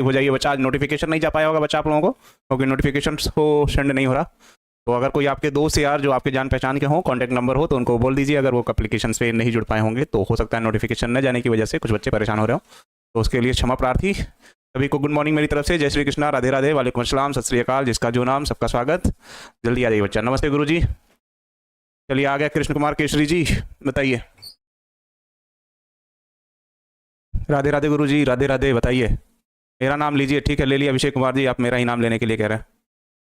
हो जाइए बच्चा। आज नोटिफिकेशन नहीं जा पाया होगा बच्चा आप लोगों को, क्योंकि नोटिफिकेशन को सेंड नहीं हो रहा। तो अगर कोई आपके दोस्त यार जो आपके जान पहचान के हों, कॉन्टैक्ट नंबर हो, तो उनको बोल दीजिए। अगर वो एप्लीकेशन पे नहीं जुड़ पाए होंगे तो हो सकता है नोटिफिकेशन न जाने की वजह से कुछ बच्चे परेशान हो रहे हो, तो उसके लिए क्षमा प्रार्थी। सभी को गुड मॉर्निंग मेरी तरफ से। जय श्री कृष्णा, राधे राधे, वालेकुम अस्सलाम, सत श्री अकाल, जिसका जो नाम सबका स्वागत। जल्दी आ जाइए बच्चा। नमस्ते गुरु जी। चलिए आ गया कृष्ण कुमार केसरी जी, बताइए। राधे राधे गुरु जी, राधे राधे, बताइए। मेरा नाम लीजिए, ठीक है ले लिया। अभिषेक कुमार जी, आप मेरा ही नाम लेने के लिए कह रहे हैं।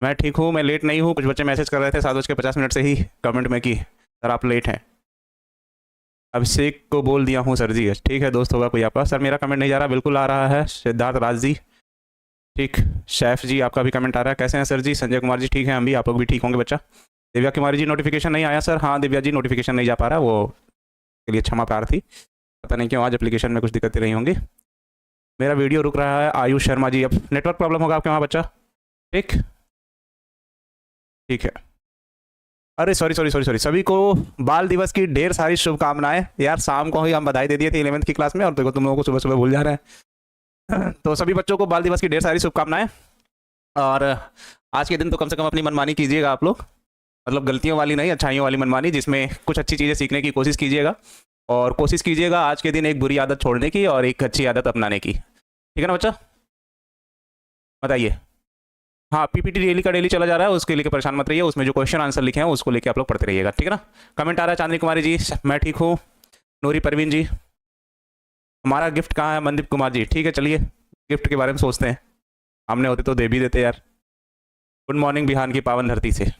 मैं ठीक हूँ, मैं लेट नहीं हूँ। कुछ बच्चे मैसेज कर रहे थे 7:50 से ही कमेंट में कि सर आप लेट हैं। अभिषेक को बोल दिया हूँ सर जी। ठीक है दोस्त, होगा कोई आपका। सर मेरा कमेंट नहीं जा रहा, बिल्कुल आ रहा है। सिद्धार्थ राज जी ठीक। शैफ जी आपका भी कमेंट आ रहा है, कैसे हैं सर जी। संजय कुमार जी ठीक है, हम भी, आप लोग भी ठीक होंगे बच्चा। दिव्या कुमारी जी नोटिफिकेशन नहीं आया सर। हाँ दिव्या जी नोटिफिकेशन नहीं जा पा रहा, वो के लिए क्षमा प्रार्थी। पता नहीं क्यों आज एप्लीकेशन में कुछ दिक्कतें रही होंगी। मेरा वीडियो रुक रहा है। आयुष शर्मा जी, अब नेटवर्क प्रॉब्लम होगा आपके वहाँ बच्चा। ठीक ठीक है। अरे सॉरी सॉरी सॉरी सॉरी, सभी को बाल दिवस की ढेर सारी शुभकामनाएं। यार शाम को ही हम बधाई दे दिए थे 11वीं की क्लास में, और देखो तुम लोगों को सुबह सुबह भूल जा रहे हैं। तो सभी बच्चों को बाल दिवस की ढेर सारी शुभकामनाएं। और आज के दिन तो कम से कम अपनी मनमानी कीजिएगा आप लोग, मतलब गलतियों वाली नहीं, अच्छाइयों वाली मनमानी, जिसमें कुछ अच्छी चीज़ें सीखने की कोशिश कीजिएगा। और कोशिश कीजिएगा आज के दिन एक बुरी आदत छोड़ने की और एक अच्छी आदत अपनाने की। ठीक है ना बच्चा, बताइए। हाँ पीपीटी डेली का डेली चला जा रहा है, उसके लेके परेशान मत रहिए। उसमें जो क्वेश्चन आंसर लिखे हैं उसको लेके आप लोग पढ़ते रहिएगा, ठीक है ना। कमेंट आ रहा है चांदनी कुमारी जी, मैं ठीक हूँ। नूरी परवीन जी, हमारा गिफ्ट कहाँ है। मनदीप कुमार जी, ठीक है चलिए गिफ्ट के बारे में सोचते हैं। हमने होते तो दे भी देते यार। गुड मॉर्निंग बिहान की पावन धरती से।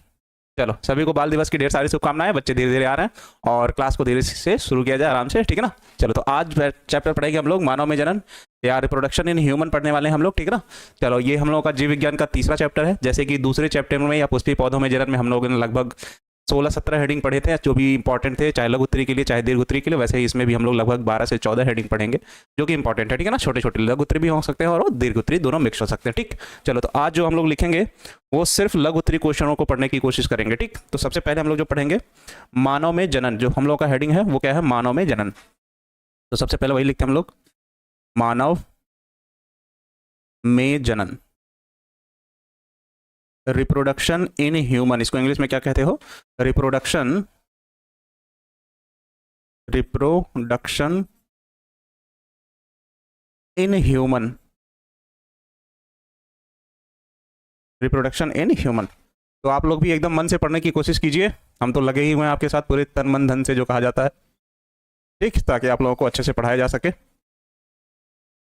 चलो सभी को बाल दिवस की ढेर सारी शुभकामनाएं। बच्चे धीरे धीरे आ रहे हैं और क्लास को धीरे से शुरू किया जाए आराम से, ठीक है ना। चलो तो आज चैप्टर पढ़ेंगे हम लोग मानव में जनन या रिप्रोडक्शन इन ह्यूमन पढ़ने वाले हैं हम लोग, ठीक है ना। चलो ये हम लोगों का जीव विज्ञान का तीसरा चैप्टर है। जैसे कि दूसरे चैप्टर में या पुष्पीय पौधों में जनन में हम लोगों ने लगभग 16-17 हेडिंग पढ़े थे जो भी इंपॉर्टेंट थे, चाहे लघु उत्तरी के लिए चाहे दीर्घ उत्तरी के लिए। वैसे ही इसमें भी हम लोग लगभग 12 से 14 हेडिंग पढ़ेंगे जो कि इंपॉर्टेंट है, ठीक है ना। छोटे छोटे लघु उत्तरी भी हो सकते हैं और दीर्घ उत्तरी दोनों मिक्स हो सकते हैं, ठीक। चलो तो आज जो हम लोग लिखेंगे वो सिर्फ लघु उत्तरी क्वेश्चनों को पढ़ने की कोशिश करेंगे, ठीक। तो सबसे पहले हम लोग जो पढ़ेंगे मानव में जनन, जो हम लोग का हेडिंग है वो क्या है, मानव में जनन। तो सबसे पहले वही लिखते हैं हम लोग, मानव में जनन, रिप्रोडक्शन इन ह्यूमन। इसको इंग्लिश में क्या कहते हो, reproduction, reproduction in human, reproduction in human. तो आप लोग भी एकदम मन से पढ़ने की कोशिश कीजिए, हम तो लगे ही हुए हैं आपके साथ पूरे तन मन धन से जो कहा जाता है, ठीक, ताकि आप लोगों को अच्छे से पढ़ाया जा सके।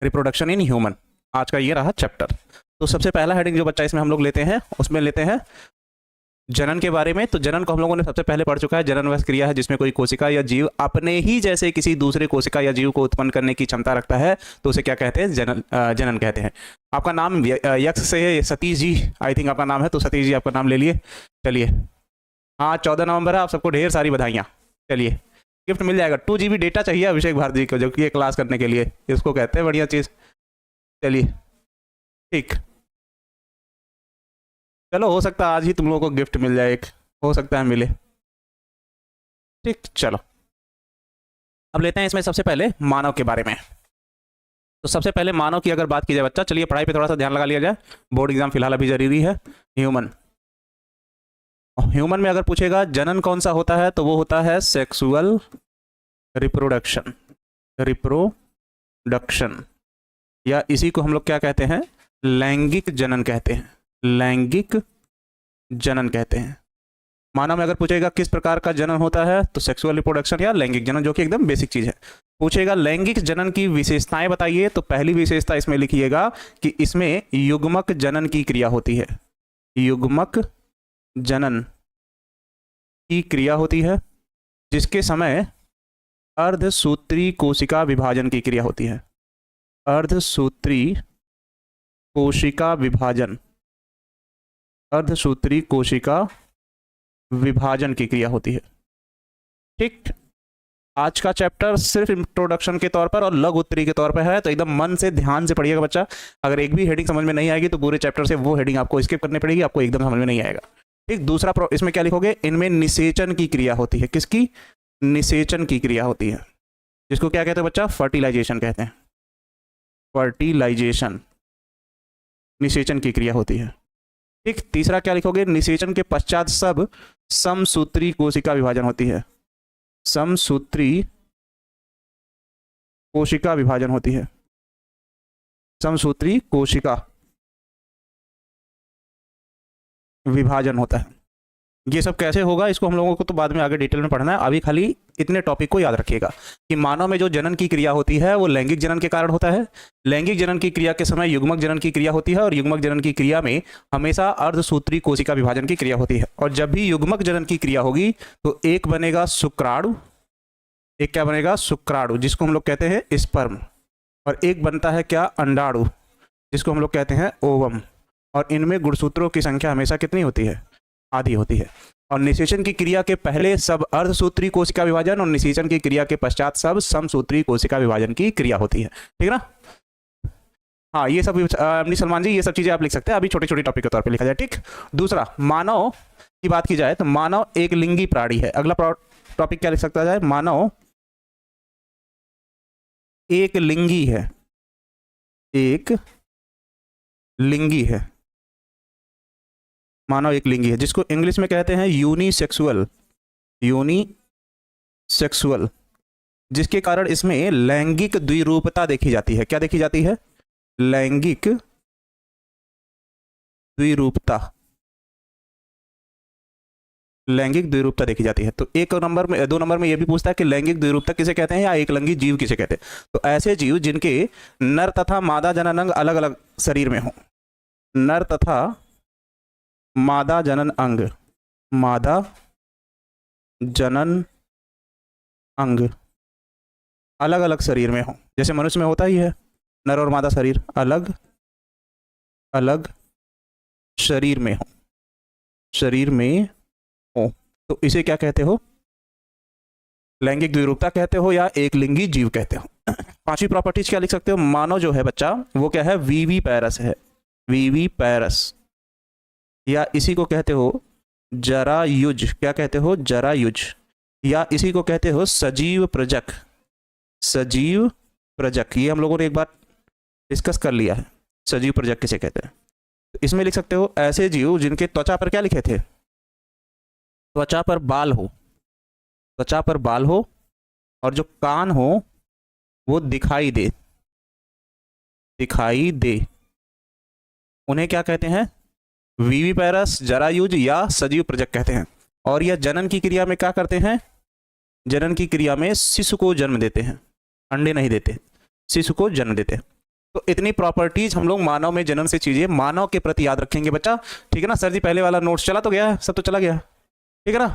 रिप्रोडक्शन इन ह्यूमन आज का ये रहा चैप्टर। तो सबसे पहला हेडिंग जो बच्चा इसमें हम लोग लेते हैं उसमें लेते हैं जनन के बारे में। तो जनन को हम लोगों ने सबसे पहले पढ़ चुका है। जनन वह क्रिया है जिसमें कोई कोशिका या जीव अपने ही जैसे किसी दूसरे कोशिका या जीव को उत्पन्न करने की क्षमता रखता है, तो उसे क्या कहते हैं, जनन, जनन कहते हैं। आपका नाम यक्ष से है, सतीश जी आई थिंक आपका नाम है, तो सतीश जी आपका नाम ले लिए। चलिए हाँ 14 नवंबर है, आप सबको ढेर सारी बधाइयाँ। चलिए गिफ्ट मिल जाएगा। 2 GB डेटा चाहिए अभिषेक भारती को, जो कि ये क्लास करने के लिए, इसको कहते हैं बढ़िया चीज़। चलिए ठीक, चलो हो सकता है आज ही तुम लोगों को गिफ्ट मिल जाए, एक हो सकता है मिले, ठीक। चलो अब लेते हैं इसमें सबसे पहले मानव के बारे में। तो सबसे पहले मानव की अगर बात की जाए बच्चा, चलिए पढ़ाई पे थोड़ा सा ध्यान लगा लिया जाए, बोर्ड एग्जाम फिलहाल अभी जरूरी है। ह्यूमन, ह्यूमन में अगर पूछेगा जनन कौन सा होता है, तो वो होता है सेक्सुअल रिप्रोडक्शन, रिप्रोडक्शन, या इसी को हम लोग क्या कहते हैं, लैंगिक जनन कहते हैं, लैंगिक जनन कहते हैं। मानव में अगर पूछेगा किस प्रकार का जनन होता है, तो सेक्सुअल रिप्रोडक्शन या लैंगिक जनन, जो कि एकदम बेसिक चीज है। पूछेगा लैंगिक जनन की विशेषताएं बताइए, तो पहली विशेषता इसमें लिखिएगा कि इसमें युग्मक जनन की क्रिया होती है, युग्मक जनन की क्रिया होती है, जिसके समय अर्धसूत्री कोशिका विभाजन की क्रिया होती है, अर्धसूत्री कोशिका विभाजन, अर्धसूत्री कोशिका विभाजन की क्रिया होती है, ठीक। आज का चैप्टर सिर्फ इंट्रोडक्शन के तौर पर और लघु उत्तरी के तौर पर है, तो एकदम मन से ध्यान से पढ़िएगा बच्चा। अगर एक भी हेडिंग समझ में नहीं आएगी तो पूरे चैप्टर से वो हेडिंग आपको स्किप करनी पड़ेगी, आपको एकदम समझ में नहीं आएगा, ठीक। दूसरा इसमें क्या लिखोगे, इनमें निषेचन की क्रिया होती है। किसकी, निषेचन की क्रिया होती है, जिसको क्या कहते हैं बच्चा, फर्टिलाइजेशन कहते हैं, फर्टिलाइजेशन, निषेचन की क्रिया होती है। ठीक, तीसरा क्या लिखोगे, निषेचन के पश्चात सब समसूत्री कोशिका विभाजन होती है। समसूत्री कोशिका विभाजन होती है। समसूत्री कोशिका विभाजन होता है। ये सब कैसे होगा इसको हम लोगों को तो बाद में आगे डिटेल में पढ़ना है, अभी खाली इतने टॉपिक को याद रखिएगा कि मानव में जो जनन की क्रिया होती है वो लैंगिक जनन के कारण होता है। लैंगिक जनन की क्रिया के समय युग्मक जनन की क्रिया होती है और युग्मक जनन की क्रिया में हमेशा अर्धसूत्री कोशिका विभाजन की क्रिया होती है। और जब भी युग्मक जनन की क्रिया होगी तो एक बनेगा शुक्राणु, एक क्या बनेगा, शुक्राणु, जिसको हम लोग कहते हैं स्पर्म, और एक बनता है क्या, अंडाणु, जिसको हम लोग कहते हैं ओवम। और इनमें गुणसूत्रों की संख्या हमेशा कितनी होती है, आधी होती है। और निषेचन की क्रिया के पहले सब अर्धसूत्री कोशिका विभाजन और निषेचन की क्रिया के पश्चात सब समसूत्री कोशिका विभाजन की क्रिया होती है। ठीक है ना। हाँ, ये सब अमनी सलमान जी, ये सब चीजें आप लिख सकते हैं, अभी छोटी छोटी टॉपिक के तौर पे लिखा जाए। ठीक, दूसरा मानव की बात की जाए तो मानव एक लिंगी प्राणी है। अगला टॉपिक क्या लिख सकता है, मानव एक लिंगी है। एक लिंगी है, मानव एक लिंगी है, जिसको इंग्लिश में कहते हैं यूनिसेक्सुअल। यूनिसेक्सुअल, जिसके कारण इसमें लैंगिक द्विरूपता देखी जाती है। क्या देखी जाती है, लैंगिक द्विरूपता, लैंगिक द्विरूपता देखी जाती है। तो एक नंबर में, दो नंबर में यह भी पूछता है कि लैंगिक द्विरूपता किसे कहते हैं या एक लिंगी जीव किसे कहते हैं। तो ऐसे जीव जिनके नर तथा मादा जनन अंग अलग अलग शरीर में हो, नर तथा मादा जनन अंग, मादा जनन अंग अलग अलग शरीर में हो, जैसे मनुष्य में होता ही है नर और मादा शरीर अलग अलग शरीर में हो, शरीर में हो, तो इसे क्या कहते हो, लैंगिक द्विरूपता कहते हो या एक लिंगी जीव कहते हो। पांचवी प्रॉपर्टीज क्या लिख सकते हो, मानव जो है बच्चा वो क्या है, वीवी पैरस है। वीवी पैरस, या इसी को कहते हो जरायुज। क्या कहते हो, जरायुज, या इसी को कहते हो सजीव प्रजक। सजीव प्रजक, ये हम लोगों ने एक बार डिस्कस कर लिया है, सजीव प्रजक किसे कहते हैं। तो इसमें लिख सकते हो ऐसे जीव जिनके त्वचा पर क्या लिखे थे, त्वचा पर बाल हो, त्वचा पर बाल हो और जो कान हो वो दिखाई दे, दिखाई दे, उन्हें क्या कहते हैं, वीवी पैरस, जरायुज या सजीव प्रजक कहते हैं। और यह जनन की क्रिया में क्या करते हैं, जनन की क्रिया में शिशु को जन्म देते हैं, अंडे नहीं देते, शिशु को जन्म देते हैं। तो इतनी प्रॉपर्टीज हम लोग मानव में जनन से चीजें मानव के प्रति याद रखेंगे बच्चा। ठीक है ना। सर जी पहले वाला नोट्स चला तो गया, सब तो चला गया, ठीक है ना।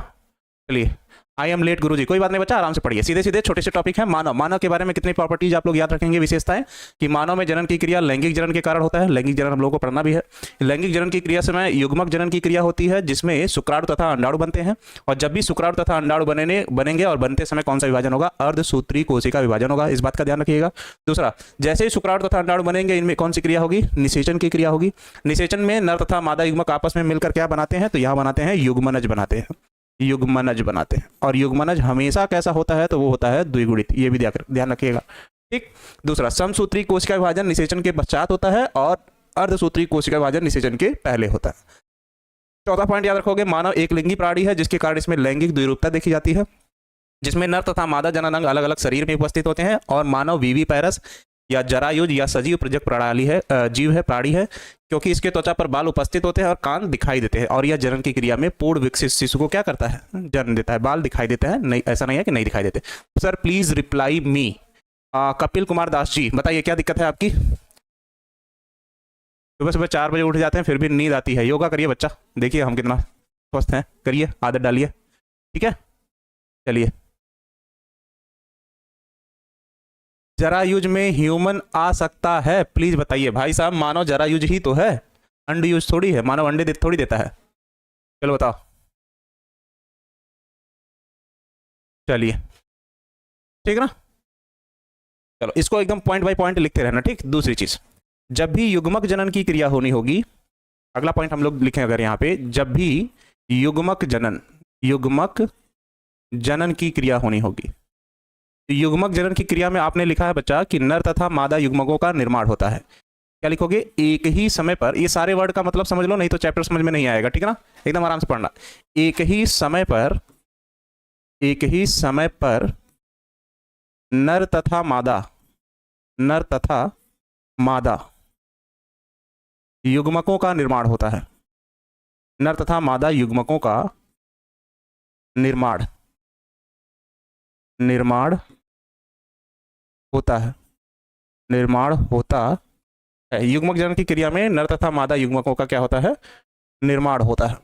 चलिए, आई एम लेट गुरुजी, कोई बात नहीं बच्चा, आराम से पढ़िए, सीधे सीधे छोटे से टॉपिक है। मानव, मानव के बारे में कितनी प्रॉपर्टीज आप लोग याद रखेंगे, विशेषताएं, कि मानव में जनन की क्रिया लैंगिक जनन के कारण होता है। लैंगिक जनन हम लोगों को पढ़ना भी है। लैंगिक जनन की क्रिया से युग्मक जनन की क्रिया होती है, जिसमें शुक्राणु तथा अंडाणु बनते हैं। और जब भी शुक्राणु तथा अंडाणु बनेंगे और बनते समय कौन सा विभाजन होगा, अर्धसूत्री कोशिका विभाजन होगा, इस बात का ध्यान रखिएगा। दूसरा, जैसे ही शुक्राणु तथा अंडाणु बनेंगे, इनमें कौन सी क्रिया होगी, निषेचन की क्रिया होगी। निषेचन में नर तथा मादा युग्मक आपस में मिलकर क्या बनाते हैं, तो यहाँ बनाते हैं युग्मनज बनाते हैं, युग्मनज बनाते हैं। और युग्मनज हमेशा कैसा होता है, तो वो होता है द्विगुणित, ये भी ध्यान रखिएगा। ठीक। दूसरा, समसूत्री कोशिका विभाजन निषेचन के पश्चात होता है और अर्धसूत्री कोशिका विभाजन निषेचन के पहले होता है। चौथा पॉइंट याद रखोगे, मानव एक लिंगी प्राणी है, जिसके कारण इसमें लैंगिक द्विरूपता देखी जाती है, जिसमें नर तथा मादा जनन अंग अलग अलग शरीर में उपस्थित होते हैं। और मानव वीवी पैरस या जरायुज या सजीव प्रजक प्रणाली है, जीव है, प्राणी है, क्योंकि इसके त्वचा पर बाल उपस्थित होते हैं और कान दिखाई देते हैं। और यह जनन की क्रिया में पूर्ण विकसित शिशु को क्या करता है, जन्म देता है। बाल दिखाई देते हैं, नहीं ऐसा नहीं है कि नहीं दिखाई देते। Sir please reply me. Kapil Kumar Das ji बताइए क्या दिक्कत है आपकी। सुबह सुबह 4 बजे उठ जाते हैं फिर भी नींद आती है। योगा करिए बच्चा, देखिए हम कितना स्वस्थ हैं, करिए, आदत डालिए, ठीक है। चलिए, जरायुज में ह्यूमन आ सकता है, प्लीज बताइए भाई साहब। मानव जरायुज ही तो है, अंडयुज थोड़ी है, मानव अंडे थोड़ी देता है। चलो बताओ, चलिए, ठीक है ना। चलो इसको एकदम पॉइंट बाय पॉइंट लिखते रहना, ठीक। दूसरी चीज, जब भी युग्मक जनन की क्रिया होनी होगी, अगला पॉइंट हम लोग लिखें अगर यहाँ पे, जब भी युग्मक जनन की क्रिया होनी होगी, युग्मक जनन की क्रिया में आपने लिखा है बच्चा कि नर तथा मादा युग्मकों का निर्माण होता है। क्या लिखोगे, एक ही समय पर, ये सारे वर्ड का मतलब समझ लो नहीं तो चैप्टर समझ में नहीं आएगा, ठीक है ना, एकदम आराम से पढ़ना। एक ही समय पर, एक ही समय पर नर तथा मादा, नर तथा मादा युग्मकों का निर्माण होता है। नर तथा मादा युग्मकों का निर्माण, निर्माण होता है, निर्माण होता है। युग्मक जनन की क्रिया में नर तथा मादा युग्मकों का क्या होता है, निर्माण होता है।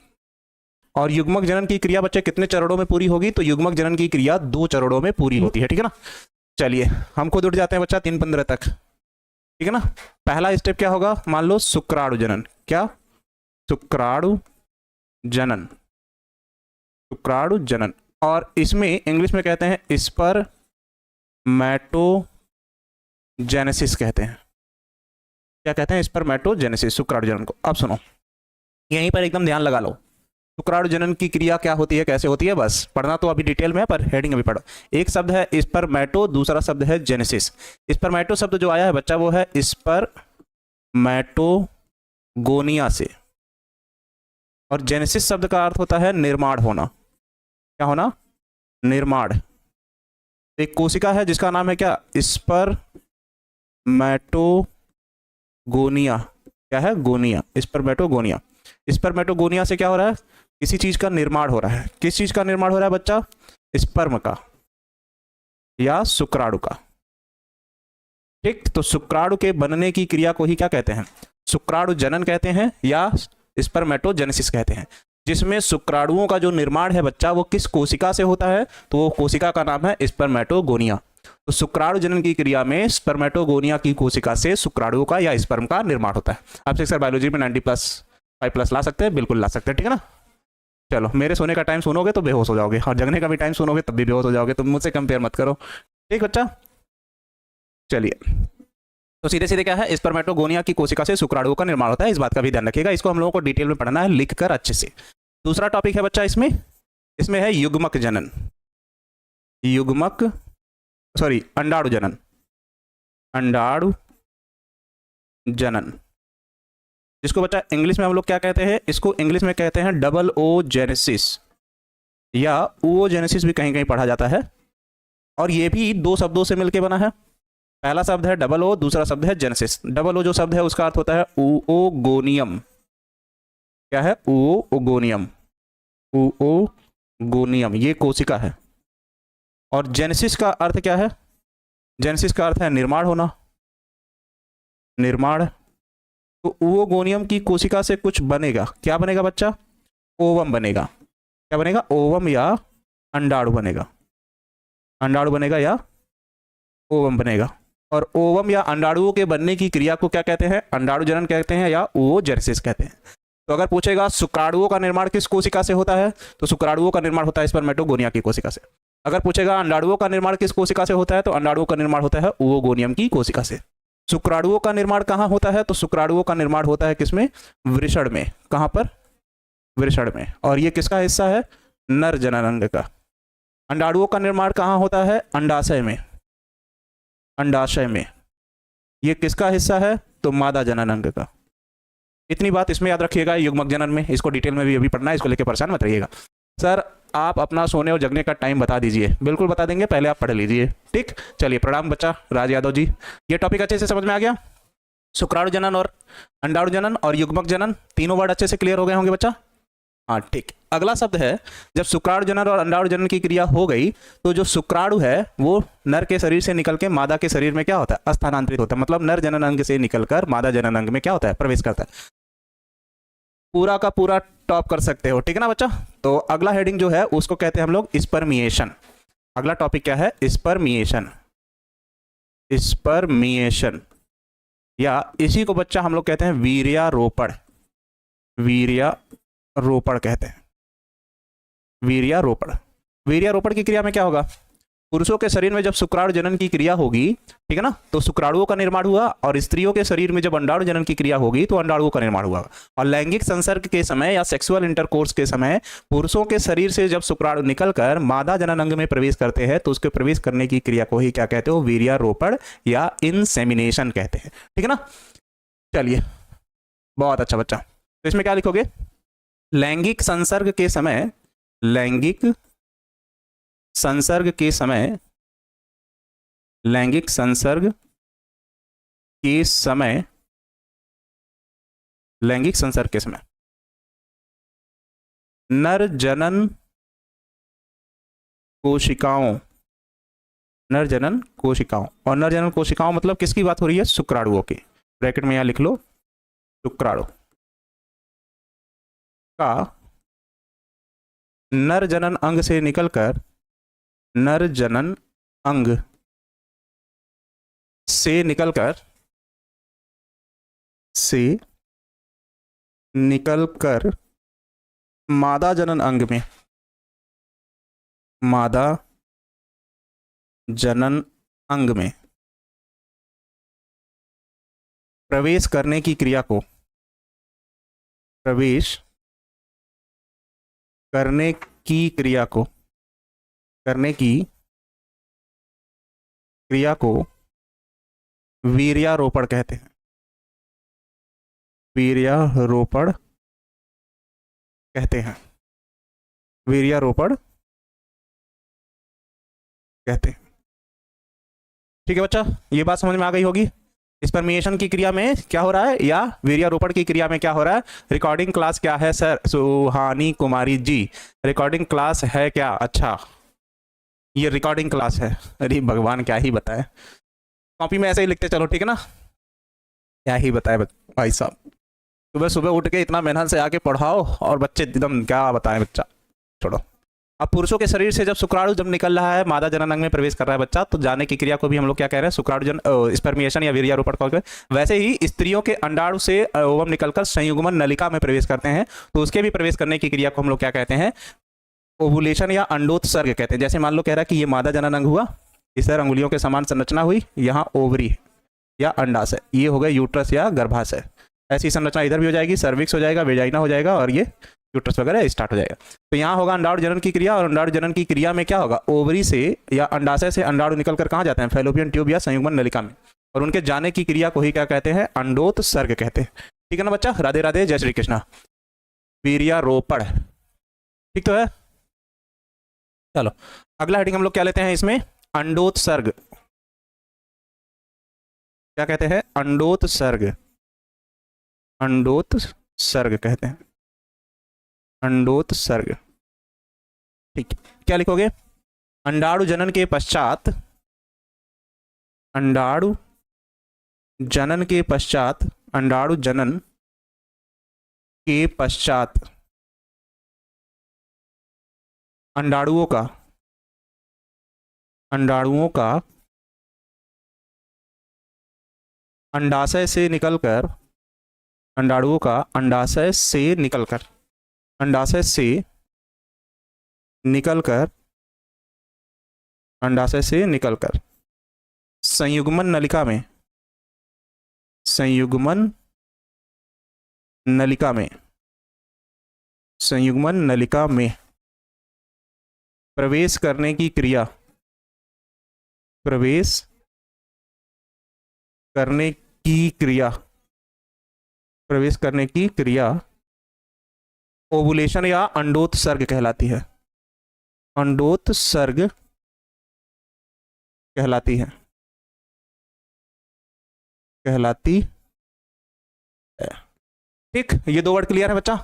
और युग्मक जनन की क्रिया बच्चे कितने चरणों में पूरी होगी, तो युग्मक जनन की क्रिया 2 चरणों में पूरी होती है, ठीक है ना। चलिए हम खुद उठ जाते हैं बच्चा 3-15 तक, ठीक है ना। पहला स्टेप क्या होगा, मान लो शुक्राणु जनन, क्या, शुक्राणु जनन, शुक्राणु जनन। और इसमें इंग्लिश में कहते हैं स्पर्मेटोजेनेसिस कहते हैं। क्या कहते हैं, स्पर्मेटोजेनेसिस, शुक्राणु जनन को। अब सुनो, यहीं पर एकदम ध्यान लगा लो, शुक्राणु जनन की क्रिया क्या होती है, कैसे होती है, बस पढ़ना तो अभी डिटेल में है पर हेडिंग अभी पढ़ो। एक शब्द है स्पर्मेटो, दूसरा शब्द है जेनेसिस। स्पर्मेटो शब्द जो आया है बच्चा वो है स्पर्मेटोगोनिया से, और जेनेसिस शब्द का अर्थ होता है निर्माण होना। क्या होना, निर्माण। एक कोशिका है जिसका नाम है क्या, स्पर्मेटोगोनिया। क्या है, गोनिया, स्पर्मेटोगोनिया। स्पर्मेटोगोनिया से क्या हो रहा है, किसी चीज का निर्माण हो रहा है। किस चीज का निर्माण हो रहा है बच्चा, स्पर्म का या शुक्राणु का, ठीक। तो शुक्राणु के बनने की क्रिया को ही क्या कहते हैं, शुक्राणु जनन कहते हैं या स्पर्मेटोजेनेसिस कहते हैं। जिसमें शुक्राणुओं का जो निर्माण है बच्चा वो किस कोशिका से होता है, तो वो कोशिका का नाम है स्पर्मेटोगोनिया। तो शुक्राणु जनन की क्रिया में स्पर्मेटोगोनिया की कोशिका से शुक्राणुओं का या स्पर्म का निर्माण होता है। आप सेक्शन बायोलॉजी में 90+5+ ला सकते हैं, बिल्कुल ला सकते हैं, ठीक है ना। चलो, मेरे सोने का टाइम सुनोगे तो बेहोश हो जाओगे, और जगने का भी टाइम सुनोगे तब भी बेहोश हो जाओगे, तो मुझसे कंपेयर मत करो, ठीक बच्चा। चलिए, तो सीधे सीधे क्या है, स्पर्मेटोगोनिया की कोशिका से शुक्राणुओं का निर्माण होता है। इस बात का भी ध्यान रखिएगा, इसको हम लोगों को डिटेल में पढ़ना है, लिखकर अच्छे से। दूसरा टॉपिक है बच्चा इसमें है युग्मक जनन, अंडाणु जनन, अंडाणु जनन, जिसको बच्चा इंग्लिश में हम लोग क्या कहते हैं, इसको इंग्लिश में कहते हैं डबल ओ जेनेसिस या oogenesis भी कहीं कहीं पढ़ा जाता है। और ये भी 2 शब्दों से मिलकर बना है। पहला शब्द है डबल ओ, दूसरा शब्द है जेनेसिस। डबल ओ जो शब्द है उसका अर्थ होता है oogoनियम। क्या है, oogoनियम, oogoनियम, ये कोशिका है। और जेनेसिस का अर्थ क्या है, जेनेसिस का अर्थ है निर्माण होना, निर्माण। तो oogoनियम की कोशिका से कुछ बनेगा, क्या बनेगा बच्चा, ओवम बनेगा। क्या बनेगा, ओवम या अंडाणु बनेगा, अंडाणु बनेगा या ओवम बनेगा। और ओवम या अंडाणुओं के बनने की क्रिया को क्या कहते हैं, अंडाणु जनन कहते हैं या oogenesis कहते हैं। तो अगर पूछेगा शुक्राणुओं का निर्माण किस कोशिका से होता है, तो शुक्राणुओं का निर्माण होता है स्पर्मेटोगोनिया की कोशिका से। अगर पूछेगा अंडाणुओं का निर्माण किस कोशिका से होता है, तो अंडाणुओं का निर्माण होता है oogoनियम की कोशिका से। शुक्राणुओं का निर्माण कहाँ होता है, तो शुक्राणुओं का निर्माण होता है किसमें, वृषण में। कहाँ पर, वृषण में। और ये किसका हिस्सा है, नर जननांग का। अंडाणुओं का निर्माण कहाँ होता है, अंडाशय में, अंडाशय में। ये किसका हिस्सा है, तो मादा जननांग का। इतनी बात इसमें याद रखिएगा युग्मक जनन में, इसको डिटेल में भी अभी पढ़ना है, इसको लेकर परेशान मत रहिएगा। सर आप अपना सोने और जगने का टाइम बता दीजिए, बिल्कुल बता देंगे, पहले आप पढ़ लीजिए, ठीक। चलिए, प्रणाम बच्चा राज यादव जी। ये टॉपिक अच्छे से समझ में आ गया, शुक्राणु जनन और अंडाणु जनन और युग्मक जनन, तीनों वर्ड अच्छे से क्लियर हो गए होंगे बच्चा। हाँ ठीक। अगला शब्द है, जब शुक्राणु जनन और अंडाणु जनन की क्रिया हो गई तो जो शुक्राणु है वो नर के शरीर से निकल के मादा के शरीर में क्या होता है, स्थानांतरित होता है। मतलब नर जननांग से निकलकर मादा जननांग में क्या होता है, प्रवेश करता है। पूरा का पूरा टॉप कर सकते हो, ठीक है ना बच्चा। तो अगला हेडिंग जो है उसको कहते हैं हम लोग स्पर्मिएशन। अगला टॉपिक क्या है, स्पर्मिएशन, स्पर्मिएशन, या इसी को बच्चा हम लोग कहते हैं वीर्यारोपण, वीर्यारोपण कहते हैं, वीर्यारोपण। वीर्यारोपण की क्रिया में क्या होगा, पुरुषों के शरीर में जब शुक्राणु जनन की क्रिया होगी, ठीक है ना, तो शुक्राणुओं का निर्माण हुआ। और स्त्रियों के शरीर में जब अंडाणु जनन की क्रिया होगी तो अंडाणुओं का निर्माण हुआ। और लैंगिक संसर्ग के समय या सेक्सुअल इंटरकोर्स के समय पुरुषों के शरीर से जब शुक्राणु निकलकर मादा जननांग में प्रवेश करते हैं तो उसके प्रवेश करने की क्रिया को ही क्या कहते हो, वीर्यारोपण या इंसेमिनेशन कहते हैं, ठीक है ना। चलिए, बहुत अच्छा बच्चा। तो इसमें क्या लिखोगे? लैंगिक संसर्ग के समय, लैंगिक संसर्ग के समय, लैंगिक संसर्ग के समय, लैंगिक संसर्ग के समय नर जनन कोशिकाओं, नर जनन कोशिकाओं, और नर जनन कोशिकाओं मतलब किसकी बात हो रही है? शुक्राणुओं की। ब्रैकेट में यहां लिख लो, शुक्राणु का नर जनन अंग से निकलकर, नर जनन अंग से निकलकर, से निकलकर मादा जनन अंग में, मादा जनन अंग में प्रवेश करने की क्रिया को, प्रवेश करने की क्रिया को, करने की क्रिया को वीर्यारोपण कहते हैं। वीर्यारोपण कहते हैं, वीर्यारोपण कहते हैं। ठीक है बच्चा, ये बात समझ में आ गई होगी। स्पर्मिएशन की क्रिया में क्या हो रहा है, या वीर्यारोपण की क्रिया में क्या हो रहा है? रिकॉर्डिंग क्लास क्या है सर? सुहानी कुमारी जी, रिकॉर्डिंग क्लास है क्या? अच्छा, ये रिकॉर्डिंग क्लास है। अरे भगवान, क्या ही बताए, कॉपी में ऐसे ही लिखते चलो, ठीक है ना? क्या ही बताए भाई साहब, सुबह सुबह उठ के इतना मेहनत से आके पढ़ाओ और बच्चे एकदम क्या बताएं बच्चा, छोड़ो। अब पुरुषों के शरीर से जब शुक्राणु जब निकल रहा है, मादा जनन अंग में प्रवेश कर रहा है बच्चा, तो जाने की क्रिया को भी हम लोग क्या कह रहे हैं? शुक्राणु जन स्पर्मिएशन या वीर्यारोपण कहते हैं। वैसे ही स्त्रियों के अंडाणु से ओवम निकलकर संयुग्मन नलिका में प्रवेश करते हैं, तो उसके भी प्रवेश करने की क्रिया को हम लोग क्या कहते हैं? ओवुलेशन या अंडोत्सर्ग कहते हैं। जैसे मान लो कह रहा है कि ये मादा जनन अंग हुआ, इस तरह अंगुलियों के समान संरचना हुई, यहाँ ओवरी या अंडाशय, ये हो गया यूट्रस या गर्भाशय। ऐसी संरचना इधर भी हो जाएगी, सर्विक्स हो जाएगा, वेजाइना हो जाएगा, और ये यूट्रस वगैरह स्टार्ट हो जाएगा। तो यहाँ होगा अंडाणु जनन की क्रिया, और अंडाणु जनन की क्रिया में क्या होगा? ओवरी से या अंडाशय से अंडाणु निकलकर कहाँ जाते हैं? फैलोपियन ट्यूब या संयुग्मन नलिका में, और उनके जाने की क्रिया को ही क्या कहते हैं? अंडोत्सर्ग कहते हैं। ठीक है ना बच्चा? राधे राधे, जय श्री कृष्णा। वीर्यारोपण, ठीक तो है? चलो, अगला हेडिंग हम लोग क्या लेते हैं इसमें? अंडोत्सर्ग। क्या कहते हैं? अंडोत्सर्ग, अंडोत्सर्ग कहते हैं, अंडोत्सर्ग। ठीक, क्या लिखोगे? अंडाणु जनन के पश्चात, अंडाणु जनन के पश्चात, अंडाणु जनन के पश्चात अंडाणुओं का, अंडाणुओं का अंडाशय से निकलकर, अंडाणुओं का अंडाशय से निकलकर, अंडाशय से निकलकर, अंडाशय से निकलकर संयुग्मन नलिका में, संयुग्मन नलिका में, संयुग्मन नलिका में प्रवेश करने की क्रिया, प्रवेश करने की क्रिया, प्रवेश करने की क्रिया ओवुलेशन या अंडोत्सर्ग कहलाती है, अंडोत्सर्ग कहलाती है, कहलाती है। ठीक, ये दो वर्ड क्लियर है बच्चा?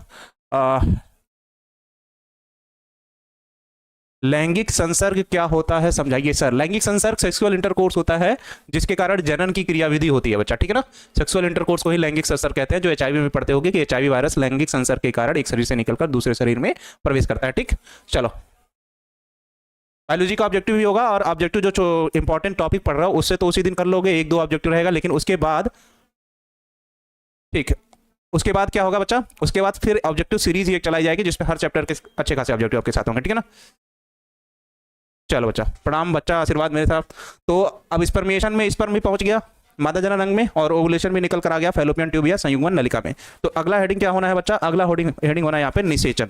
लैंगिक संसर्ग क्या होता है समझाइए सर। लैंगिक संसर्ग सेक्सुअल इंटरकोर्स होता है जिसके कारण जनन की क्रियाविधि होती है बच्चा, ठीक है ना? सेक्सुअल इंटरकोर्स को ही लैंगिक संसर्ग कहते हैं, जो एचआईवी में पढ़ते होंगे कि एचआईवी वायरस लैंगिक संसर्ग के कारण एक शरीर से निकलकर दूसरे शरीर में प्रवेश करता है। ठीक, चलो, बायोलॉजी का ऑब्जेक्टिव भी होगा, और ऑब्जेक्टिव जो इंपॉर्टेंट टॉपिक पढ़ रहा हो उससे तो उसी दिन कर लोगे, एक दो ऑब्जेक्टिव रहेगा, लेकिन उसके बाद, ठीक, उसके बाद क्या होगा बच्चा? उसके बाद फिर ऑब्जेक्टिव सीरीज एक चलाई जाएगी जिसमें हर चैप्टर के अच्छे खासे ऑब्जेक्टिव आपके साथ होंगे, ठीक है ना? चलो बच्चा, प्रणाम बच्चा, आशीर्वाद मेरे साथ। तो अब स्पर्मिएशन में स्पर्म भी पहुंच गया मादा जनन अंग में, और ओवुलेशन भी निकल कर आ गया फैलोपियन ट्यूब या संयुग्मन नलिका में। तो अगला हेडिंग क्या होना है बच्चा? अगला हेडिंग होना है यहाँ पे निषेचन।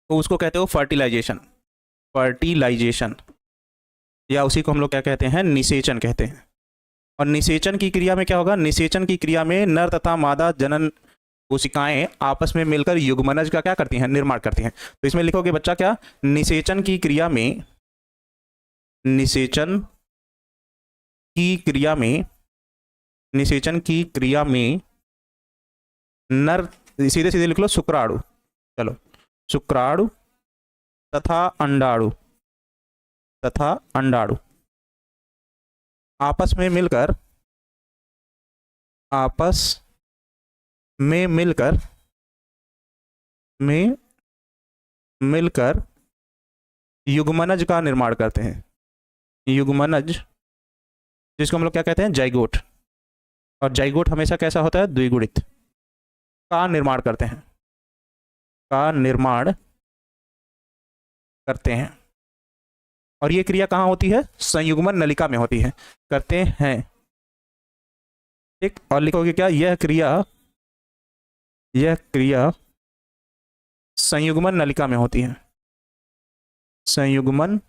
तो उसको कहते हो फर्टिलाइजेशन, फर्टिलाइजेशन, या उसी को हम लोग क्या कहते हैं? निषेचन कहते हैं। और निषेचन की क्रिया में क्या होगा? निषेचन की क्रिया में नर तथा मादा जनन कोशिकाएं आपस में मिलकर युग्मनज का क्या करती हैं? निर्माण करती हैं। तो इसमें लिखोगे बच्चा क्या? निषेचन की क्रिया में, निषेचन की क्रिया में, निषेचन की क्रिया में नर, सीधे सीधे लिख लो शुक्राणु, चलो शुक्राणु तथा अंडाणु, तथा अंडाणु आपस में मिलकर, आपस में मिलकर, में मिलकर युग्मनज का निर्माण करते हैं। युग्मनज, जिसको हम लोग क्या कहते हैं? जाइगोट। और जाइगोट हमेशा कैसा होता है? द्विगुणित। का निर्माण करते हैं, का निर्माण करते हैं। और ये क्रिया कहाँ होती है? संयुग्मन नलिका में होती है। करते हैं, ठीक। और लिखोगे क्या? यह क्रिया, यह क्रिया संयुग्मन नलिका में होती है। संयुग्मन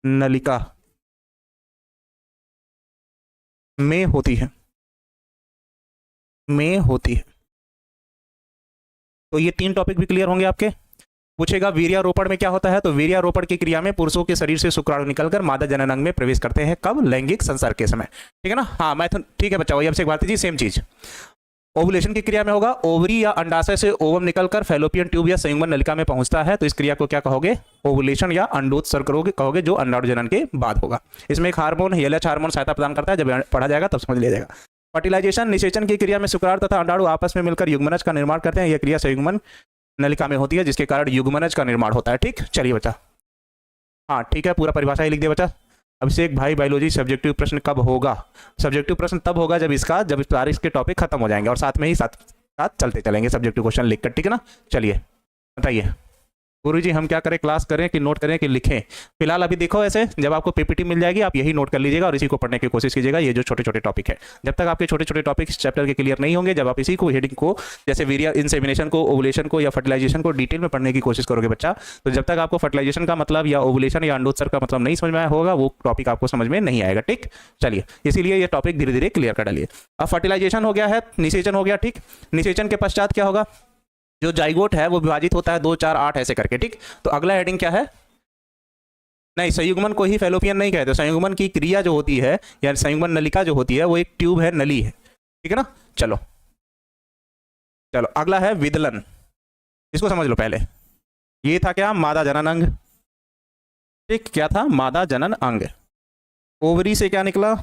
नलिका में होती है, में होती है। तो ये 3 टॉपिक भी क्लियर होंगे आपके। पूछेगा वीर्यारोपण में क्या होता है? तो वीर्यारोपण की क्रिया में पुरुषों के शरीर से शुक्राणु निकलकर मादा जनन अंग में प्रवेश करते हैं। कब? लैंगिक संसर्ग के समय, ठीक है ना। हाँ मैथन, ठीक है बच्चा, वही आपसे एक बात थी, सेम चीज। ओवुलेशन की क्रिया में होगा, ओवरी या अंडाशय से ओवम निकलकर फैलोपियन ट्यूब या संयुग्मन नलिका में पहुंचता है। तो इस क्रिया को क्या कहोगे? ओवुलेशन या अंडोत्सर्ग कहोगे, जो अंडाणु जनन के बाद होगा। इसमें एक हार्मोन, एलएच हार्मोन सहायता प्रदान करता है। जब पढ़ा जाएगा तब समझ लिया जाएगा। फर्टिलाइजेशन, निषेचन की क्रिया में शुक्राणु तथा अंडाणु आपस में मिलकर युग्मनज का निर्माण करते हैं। यह क्रिया संयुग्मन नलिका में होती है, जिसके कारण युग्मनज का निर्माण होता है। ठीक, चलिए बच्चा, हाँ ठीक है, पूरा परिभाषा ही लिख दे बच्चा। अभिषेक भाई, बायोलॉजी सब्जेक्टिव प्रश्न कब होगा? सब्जेक्टिव प्रश्न तब होगा जब तारीख के टॉपिक खत्म हो जाएंगे और साथ में ही साथ चलते चलेंगे सब्जेक्टिव क्वेश्चन लिखकर, ठीक है ना। चलिए बताइए गुरुजी, हम क्या करें? क्लास करें कि नोट करें कि लिखें? फिलहाल अभी देखो, ऐसे जब आपको पीपीटी मिल जाएगी आप यही नोट कर लीजिएगा और इसी को पढ़ने की कोशिश कीजिएगा। ये जो छोटे छोटे टॉपिक है, जब तक आपके छोटे छोटे टॉपिक इस चैप्टर के क्लियर नहीं होंगे, जब आप इसी को हेडिंग को, जैसे वीर्य इंसेमिनेशन को, ओवुलेशन को या फर्टिलाइजेशन को डिटेल में पढ़ने की कोशिश करोगे बच्चा, तो जब तक आपको फर्टिलाइजेशन का मतलब या ओवुलेशन या अंडोत्सर्ग का मतलब नहीं समझ में आया होगा, वो टॉपिक आपको समझ में नहीं आएगा। ठीक, चलिए इसीलिए ये टॉपिक धीरे धीरे क्लियर कर डालिए। अब फर्टिलाइजेशन हो गया है, निषेचन हो गया। ठीक, निषेचन के पश्चात क्या होगा? जो जाइगोट है वो विभाजित होता है 2, 4, 8 ऐसे करके। ठीक, तो अगला हेडिंग क्या है? नहीं, संयुग्मन को ही फैलोपियन नहीं कहते। संयुग्मन की क्रिया जो होती है या संयुग्मन नलिका जो होती है वो एक ट्यूब है, नली है, ठीक है ना। चलो चलो अगला है विदलन। इसको समझ लो पहले। ये था क्या? मादा जनन अंग। ठीक, क्या था? मादा जनन अंग। ओवरी से क्या निकला?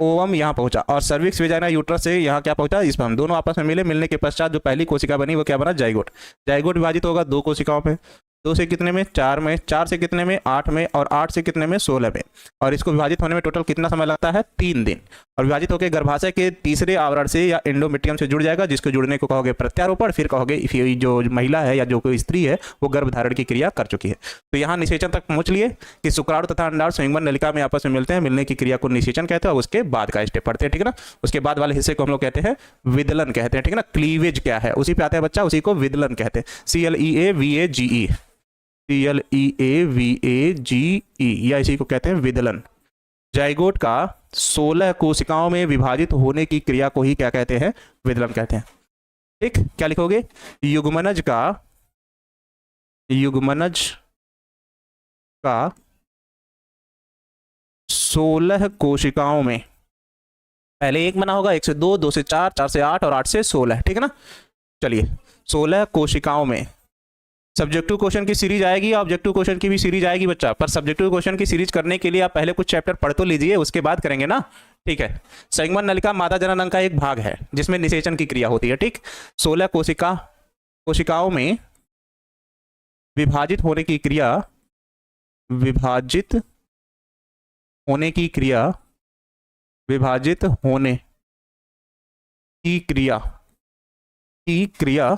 ओवम यहाँ पहुंचा और सर्विक्स वेजाइना यूट्रस से यहाँ क्या पहुंचा? स्पर्म। दोनों आपस में मिलने के पश्चात जो पहली कोशिका बनी वो क्या बना? जाइगोट। जाइगोट विभाजित होगा 2 कोशिकाओं में। 2 से कितने में? 4 में। 4 से कितने में? 8 में। और 8 से कितने में? 16 में। और इसको विभाजित होने में टोटल कितना समय लगता है? 3 दिन। और विभाजित होकर गर्भाशय के तीसरे आवरण से या एंडोमेट्रियम से जुड़ जाएगा, जिसको जुड़ने को कहोगे प्रत्यारोपण। फिर कहोगे जो महिला है या जो कोई स्त्री है वो गर्भधारण की क्रिया कर चुकी है। तो यहाँ निषेचन तक पहुंच लिए कि शुक्राणु तथा अंडाणु संयुग्मन नलिका में आपस में मिलते हैं। मिलने की क्रिया को निषेचन कहते हैं और उसके बाद का स्टेप पढ़ते हैं, ठीक है ना। उसके बाद वाले हिस्से को हम लोग कहते हैं विदलन कहते हैं, ठीक है ना। क्लीवेज क्या है उसी पे आते हैं बच्चा, उसी को विदलन कहते हैं। CLEAVAGE, CLEAVAGE या इसी को कहते हैं विदलन। जाइगोट का 16 कोशिकाओं में विभाजित होने की क्रिया को ही क्या कहते हैं? विदलन कहते हैं। ठीक, क्या लिखोगे? युग्मनज का, युग्मनज का 16 कोशिकाओं में, पहले 1 बना होगा, 1 से 2, 2 से 4, 4 से 8 और 8 से 16, ठीक है ना। चलिए 16 कोशिकाओं में सब्जेक्टिव क्वेश्चन की सीरीज आएगी, ऑब्जेक्टिव क्वेश्चन की भी सीरीज आएगी बच्चा। पर सब्जेक्टिव क्वेश्चन की सीरीज करने के लिए आप पहले कुछ चैप्टर पढ़ तो लीजिए, उसके बाद करेंगे ना, ठीक है। संयुग्मन नलिका मादा जनन अंग का एक भाग है जिसमें निषेचन की क्रिया होती है। ठीक, 16 कोशिकाओं में विभाजित होने की क्रिया, विभाजित होने की क्रिया, विभाजित होने की क्रिया, की क्रिया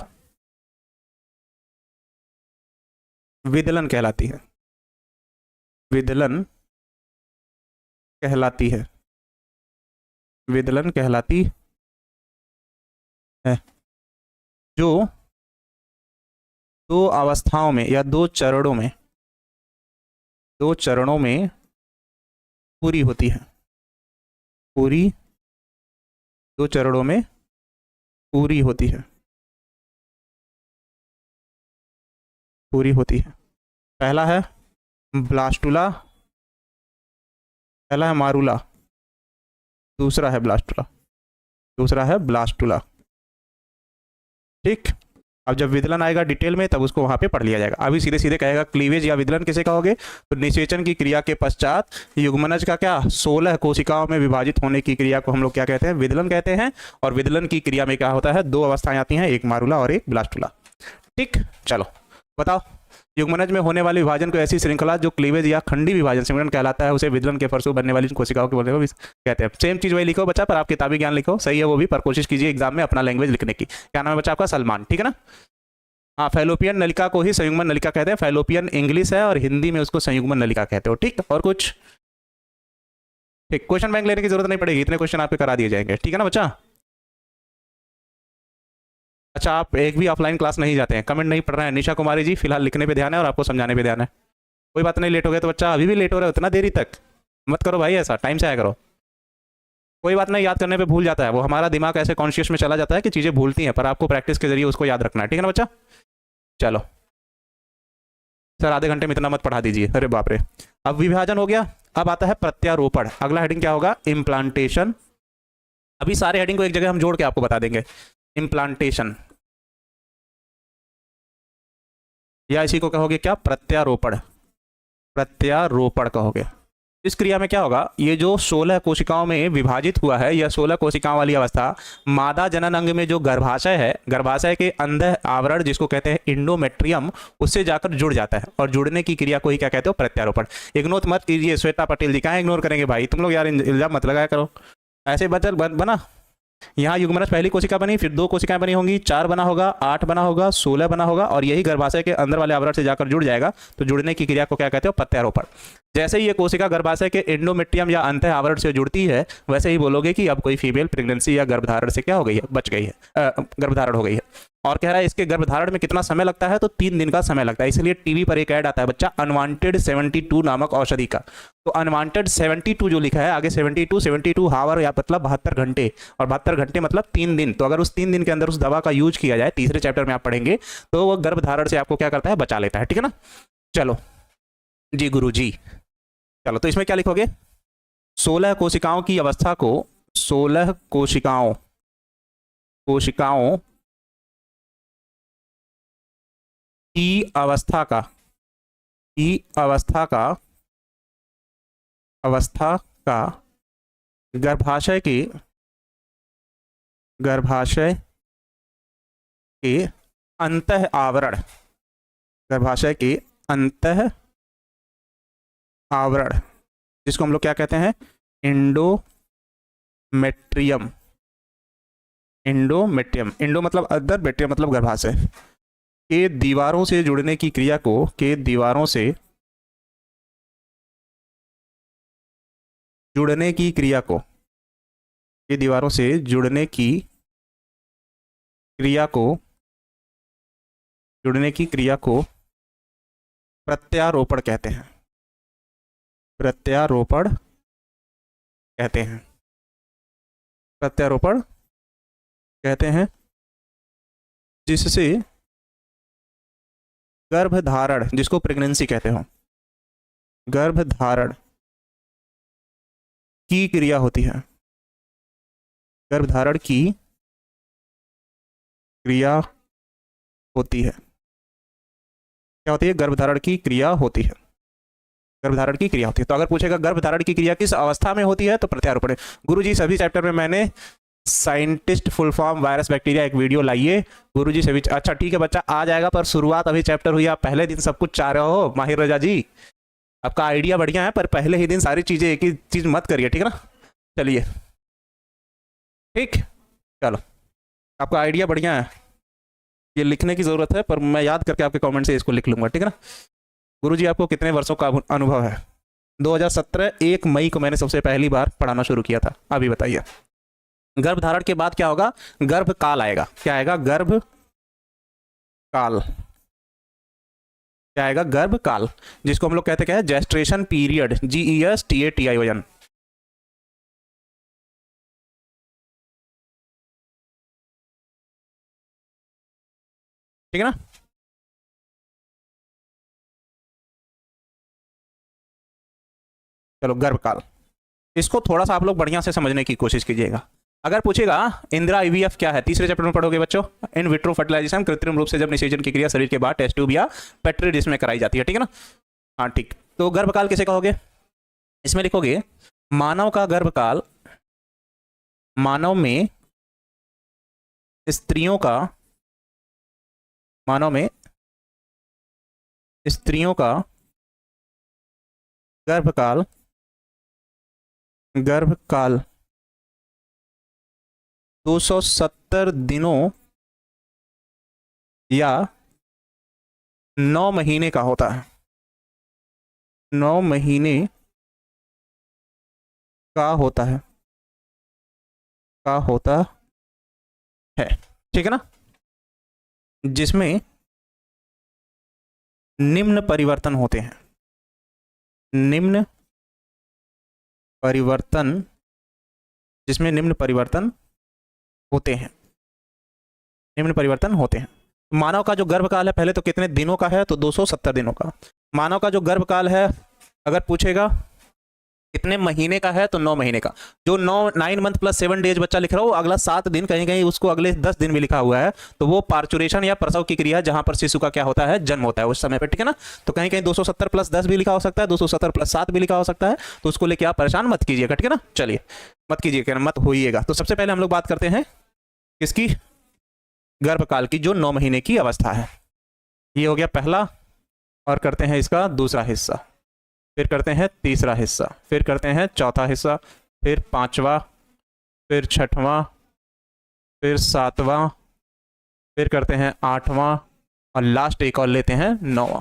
विदलन कहलाती है। विदलन कहलाती है, विदलन कहलाती है, जो 2 अवस्थाओं में या 2 चरणों में, 2 चरणों में पूरी होती है। पूरी, 2 चरणों में पूरी होती है, पूरी होती है। पहला है ब्लास्टुला, पहला है मारूला, दूसरा है ब्लास्टुला, दूसरा है ब्लास्टुला। ठीक, अब जब विदलन आएगा डिटेल में तब उसको वहां पे पढ़ लिया जाएगा। अभी सीधे सीधे कहेगा क्लीवेज या विदलन किसे कहोगे, तो निषेचन की क्रिया के पश्चात युग्मनज का क्या 16 कोशिकाओं में विभाजित होने की क्रिया को हम लोग क्या कहते हैं, विदलन कहते हैं। और विदलन की क्रिया में क्या होता है, 2 अवस्थाएं आती हैं, एक मारूला और एक ब्लास्टुला। ठीक, चलो बताओ, युग्मनज में होने वाले विभाजन को ऐसी श्रृंखला जो क्लीवेज या खंडी विभाजन सिमरन कहलाता है, उसे विदलन के फलस्वरूप बनने वाली कोशिकाओं के बोलने को भी कहते हैं। सेम चीज वही लिखो बच्चा, पर आप किताबी ज्ञान लिखो, सही है वो भी, पर कोशिश कीजिए एग्जाम में अपना लैंग्वेज लिखने की। क्या नाम है बच्चा आपका, सलमान, ठीक है ना। हाँ, फैलोपियन नलिका को ही संयुग्मन नलिका कहते हैं। फैलोपियन इंग्लिश है और हिंदी में उसको संयुग्मन नलिका कहते हो। ठीक, और कुछ, ठीक, क्वेश्चन बैंक लेने की जरूरत नहीं पड़ेगी, इतने क्वेश्चन आपके करा दिए जाएंगे, ठीक है ना बच्चा। अच्छा, आप एक भी ऑफलाइन क्लास नहीं जाते हैं, कमेंट नहीं पढ़ रहे हैं। निशा कुमारी जी फिलहाल लिखने पे ध्यान है और आपको समझाने पे ध्यान है। कोई बात नहीं, लेट हो गए तो बच्चा, अभी भी लेट हो रहे हो उतना देरी तक मत करो भाई, ऐसा टाइम से आया करो। कोई बात नहीं, याद करने पे भूल जाता है, वो हमारा दिमाग ऐसे कॉन्शियस में चला जाता है कि चीज़ें भूलती हैं, पर आपको प्रैक्टिस के जरिए उसको याद रखना है, ठीक है ना बच्चा। चलो सर, आधे घंटे में इतना मत पढ़ा दीजिए, अरे बाप रे। अब विभाजन हो गया, अब आता है प्रत्यारोपण। अगला हेडिंग क्या होगा, इम्प्लांटेशन। अभी सारे हेडिंग को एक जगह हम जोड़ के आपको बता देंगे। इम्प्लांटेशन, या इसी को कहोगे क्या, प्रत्यारोपण, प्रत्यारोपण कहोगे। इस क्रिया में क्या होगा, ये जो 16 कोशिकाओं में विभाजित हुआ है, यह 16 कोशिकाओं वाली अवस्था मादा जनन अंग में जो गर्भाशय है, गर्भाशय के अंदर आवरण जिसको कहते हैं इंडोमेट्रियम, उससे जाकर जुड़ जाता है। और जुड़ने की क्रिया को ही क्या कहते हो, प्रत्यारोपण। इग्नोर मत कीजिए श्वेता पटेल जी, कहाँ इग्नोर करेंगे भाई, तुम लोग यार इल्जाम मत लगाया करो। ऐसे बना, यहाँ युग्मनज पहली कोशिका बनी, फिर 2 कोशिकाएं बनी होंगी, 4 बना होगा, 8 बना होगा, 16 बना होगा, और यही गर्भाशय के अंदर वाले आवरण से जाकर जुड़ जाएगा। तो जुड़ने की क्रिया को क्या कहते हो, प्रत्यारोपण। जैसे ही ये कोशिका गर्भाशय के एंडोमेट्रियम या अंतः आवरण से जुड़ती है, वैसे ही बोलोगे कि अब कोई फीमेल प्रेगनेंसी या गर्भधारण से क्या हो गई है, बच गई है, गर्भधारण हो गई है। और कह रहा है इसके गर्भधारण में कितना समय लगता है, तो 3 दिन का समय लगता है। इसलिए टीवी पर एक ऐड आता है बच्चा, अनवांटेड 72 नामक औषधि का। तो अनवांटेड 72 जो लिखा है आगे, 72 हावर या मतलब 72 घंटे, और 72 घंटे मतलब 3 दिन। तो अगर उस 3 दिन के अंदर उस दवा का यूज किया जाए, तीसरे चैप्टर में आप पढ़ेंगे, तो वो गर्भधारण से आपको क्या करता है, बचा लेता है, ठीक है ना। चलो जी गुरु जी, चलो तो इसमें क्या लिखोगे, 16 कोशिकाओं की अवस्था को, 16 कोशिकाओं की अवस्था का गर्भाशय के अंतः आवरण, गर्भाशय के अंतः आवरण, जिसको हम लोग क्या कहते हैं, इंडोमेट्रियम। इंडो मतलब अंदर, मेट्रियम मतलब गर्भाशय के दीवारों से जुड़ने की क्रिया को, के दीवारों से जुड़ने की क्रिया को, के दीवारों से जुड़ने की क्रिया को, जुड़ने की क्रिया को प्रत्यारोपण कहते हैं, प्रत्यारोपण कहते हैं, प्रत्यारोपण कहते हैं। जिससे गर्भधारण, जिसको प्रेगनेंसी कहते हो, गर्भधारण की क्रिया होती है, गर्भधारण की क्रिया होती है। क्या होती है, गर्भधारण की क्रिया होती है, गर्भधारण की क्रिया होती है। तो अगर पूछेगा गर्भधारण की क्रिया किस अवस्था में होती है, तो प्रत्यारोपण। गुरुजी सभी चैप्टर में मैंने scientist full form virus bacteria एक वीडियो लाइए गुरुजी सभी। अच्छा ठीक है बच्चा, आ जाएगा, पर शुरुआत अभी चैप्टर हुई, आप पहले दिन सब कुछ चाह रहे हो। माहिर रजा जी, आपका आइडिया बढ़िया है, पर पहले ही दिन सारी चीजें एक ही चीज मत करिए, ठीक है ना। चलिए ठीक, चलो आपका आइडिया बढ़िया है, ये लिखने की जरूरत है, पर मैं याद करके आपके कमेंट से इसको लिख लूंगा, ठीक है ना। गुरुजी आपको कितने वर्षों का अनुभव है? 2017 1 मई को मैंने सबसे पहली बार पढ़ाना शुरू किया था। अभी बताइए, गर्भधारण के बाद क्या होगा, गर्भकाल आएगा। क्या आएगा, गर्भकाल। क्या आएगा, गर्भकाल, जिसको हम लोग कहते क्या है, जेस्ट्रेशन पीरियड, GESTATION। ठीक है ना। चलो गर्भकाल, इसको थोड़ा सा आप लोग बढ़िया से समझने की कोशिश कीजिएगा। अगर पूछेगा इंदिरा आईवीएफ क्या है, तीसरे चैप्टर में पढ़ोगे बच्चों, इन विट्रो फर्टिलाइजेशन, कृत्रिम रूप से जब निषेचन की क्रिया शरीर के बाहर टेस्ट ट्यूब या पेट्री डिश में कराई जाती है, ठीक है ना। हाँ ठीक, तो गर्भकाल किसे कहोगे, इसमें लिखोगे मानव का गर्भकाल, मानव में स्त्रियों का, मानव में स्त्रियों का गर्भकाल, गर्भकाल 270 दिनों या 9 महीने का होता है, 9 महीने का होता है, का होता है, ठीक है ना, जिसमें निम्न परिवर्तन होते हैं, निम्न परिवर्तन, जिसमें निम्न परिवर्तन होते हैं, निम्न परिवर्तन होते हैं। मानव का जो गर्भकाल है पहले तो कितने दिनों का है, तो 270 दिनों का। मानव का जो गर्भकाल है अगर पूछेगा कितने महीने का है, तो 9 महीने का। जो 9 मंथ प्लस 7 डेज बच्चा लिख रहा हो, अगला 7 दिन, कहीं कहीं उसको अगले 10 दिन भी लिखा हुआ है, तो वो पार्चुरेशन या प्रसव की क्रिया जहां पर शिशु का क्या होता है, जन्म होता है उस समय पे, ठीक है ना। तो कहीं कहीं 270 प्लस 10 भी लिखा हो सकता है, 270 प्लस 7 भी लिखा हो सकता है, तो उसको लेके आप परेशान मत कीजिएगा, ठीक है ना। चलिए मत कीजिएगा, मत होइएगा। तो सबसे पहले हम लोग बात करते हैं किसकी, गर्भकाल की, जो 9 महीने की अवस्था है। ये हो गया पहला, और करते हैं इसका दूसरा हिस्सा, फिर करते हैं तीसरा हिस्सा, फिर करते हैं चौथा हिस्सा, फिर पांचवा, फिर छठवां, फिर सातवां, फिर करते हैं आठवां, और लास्ट एक और लेते हैं 9वां।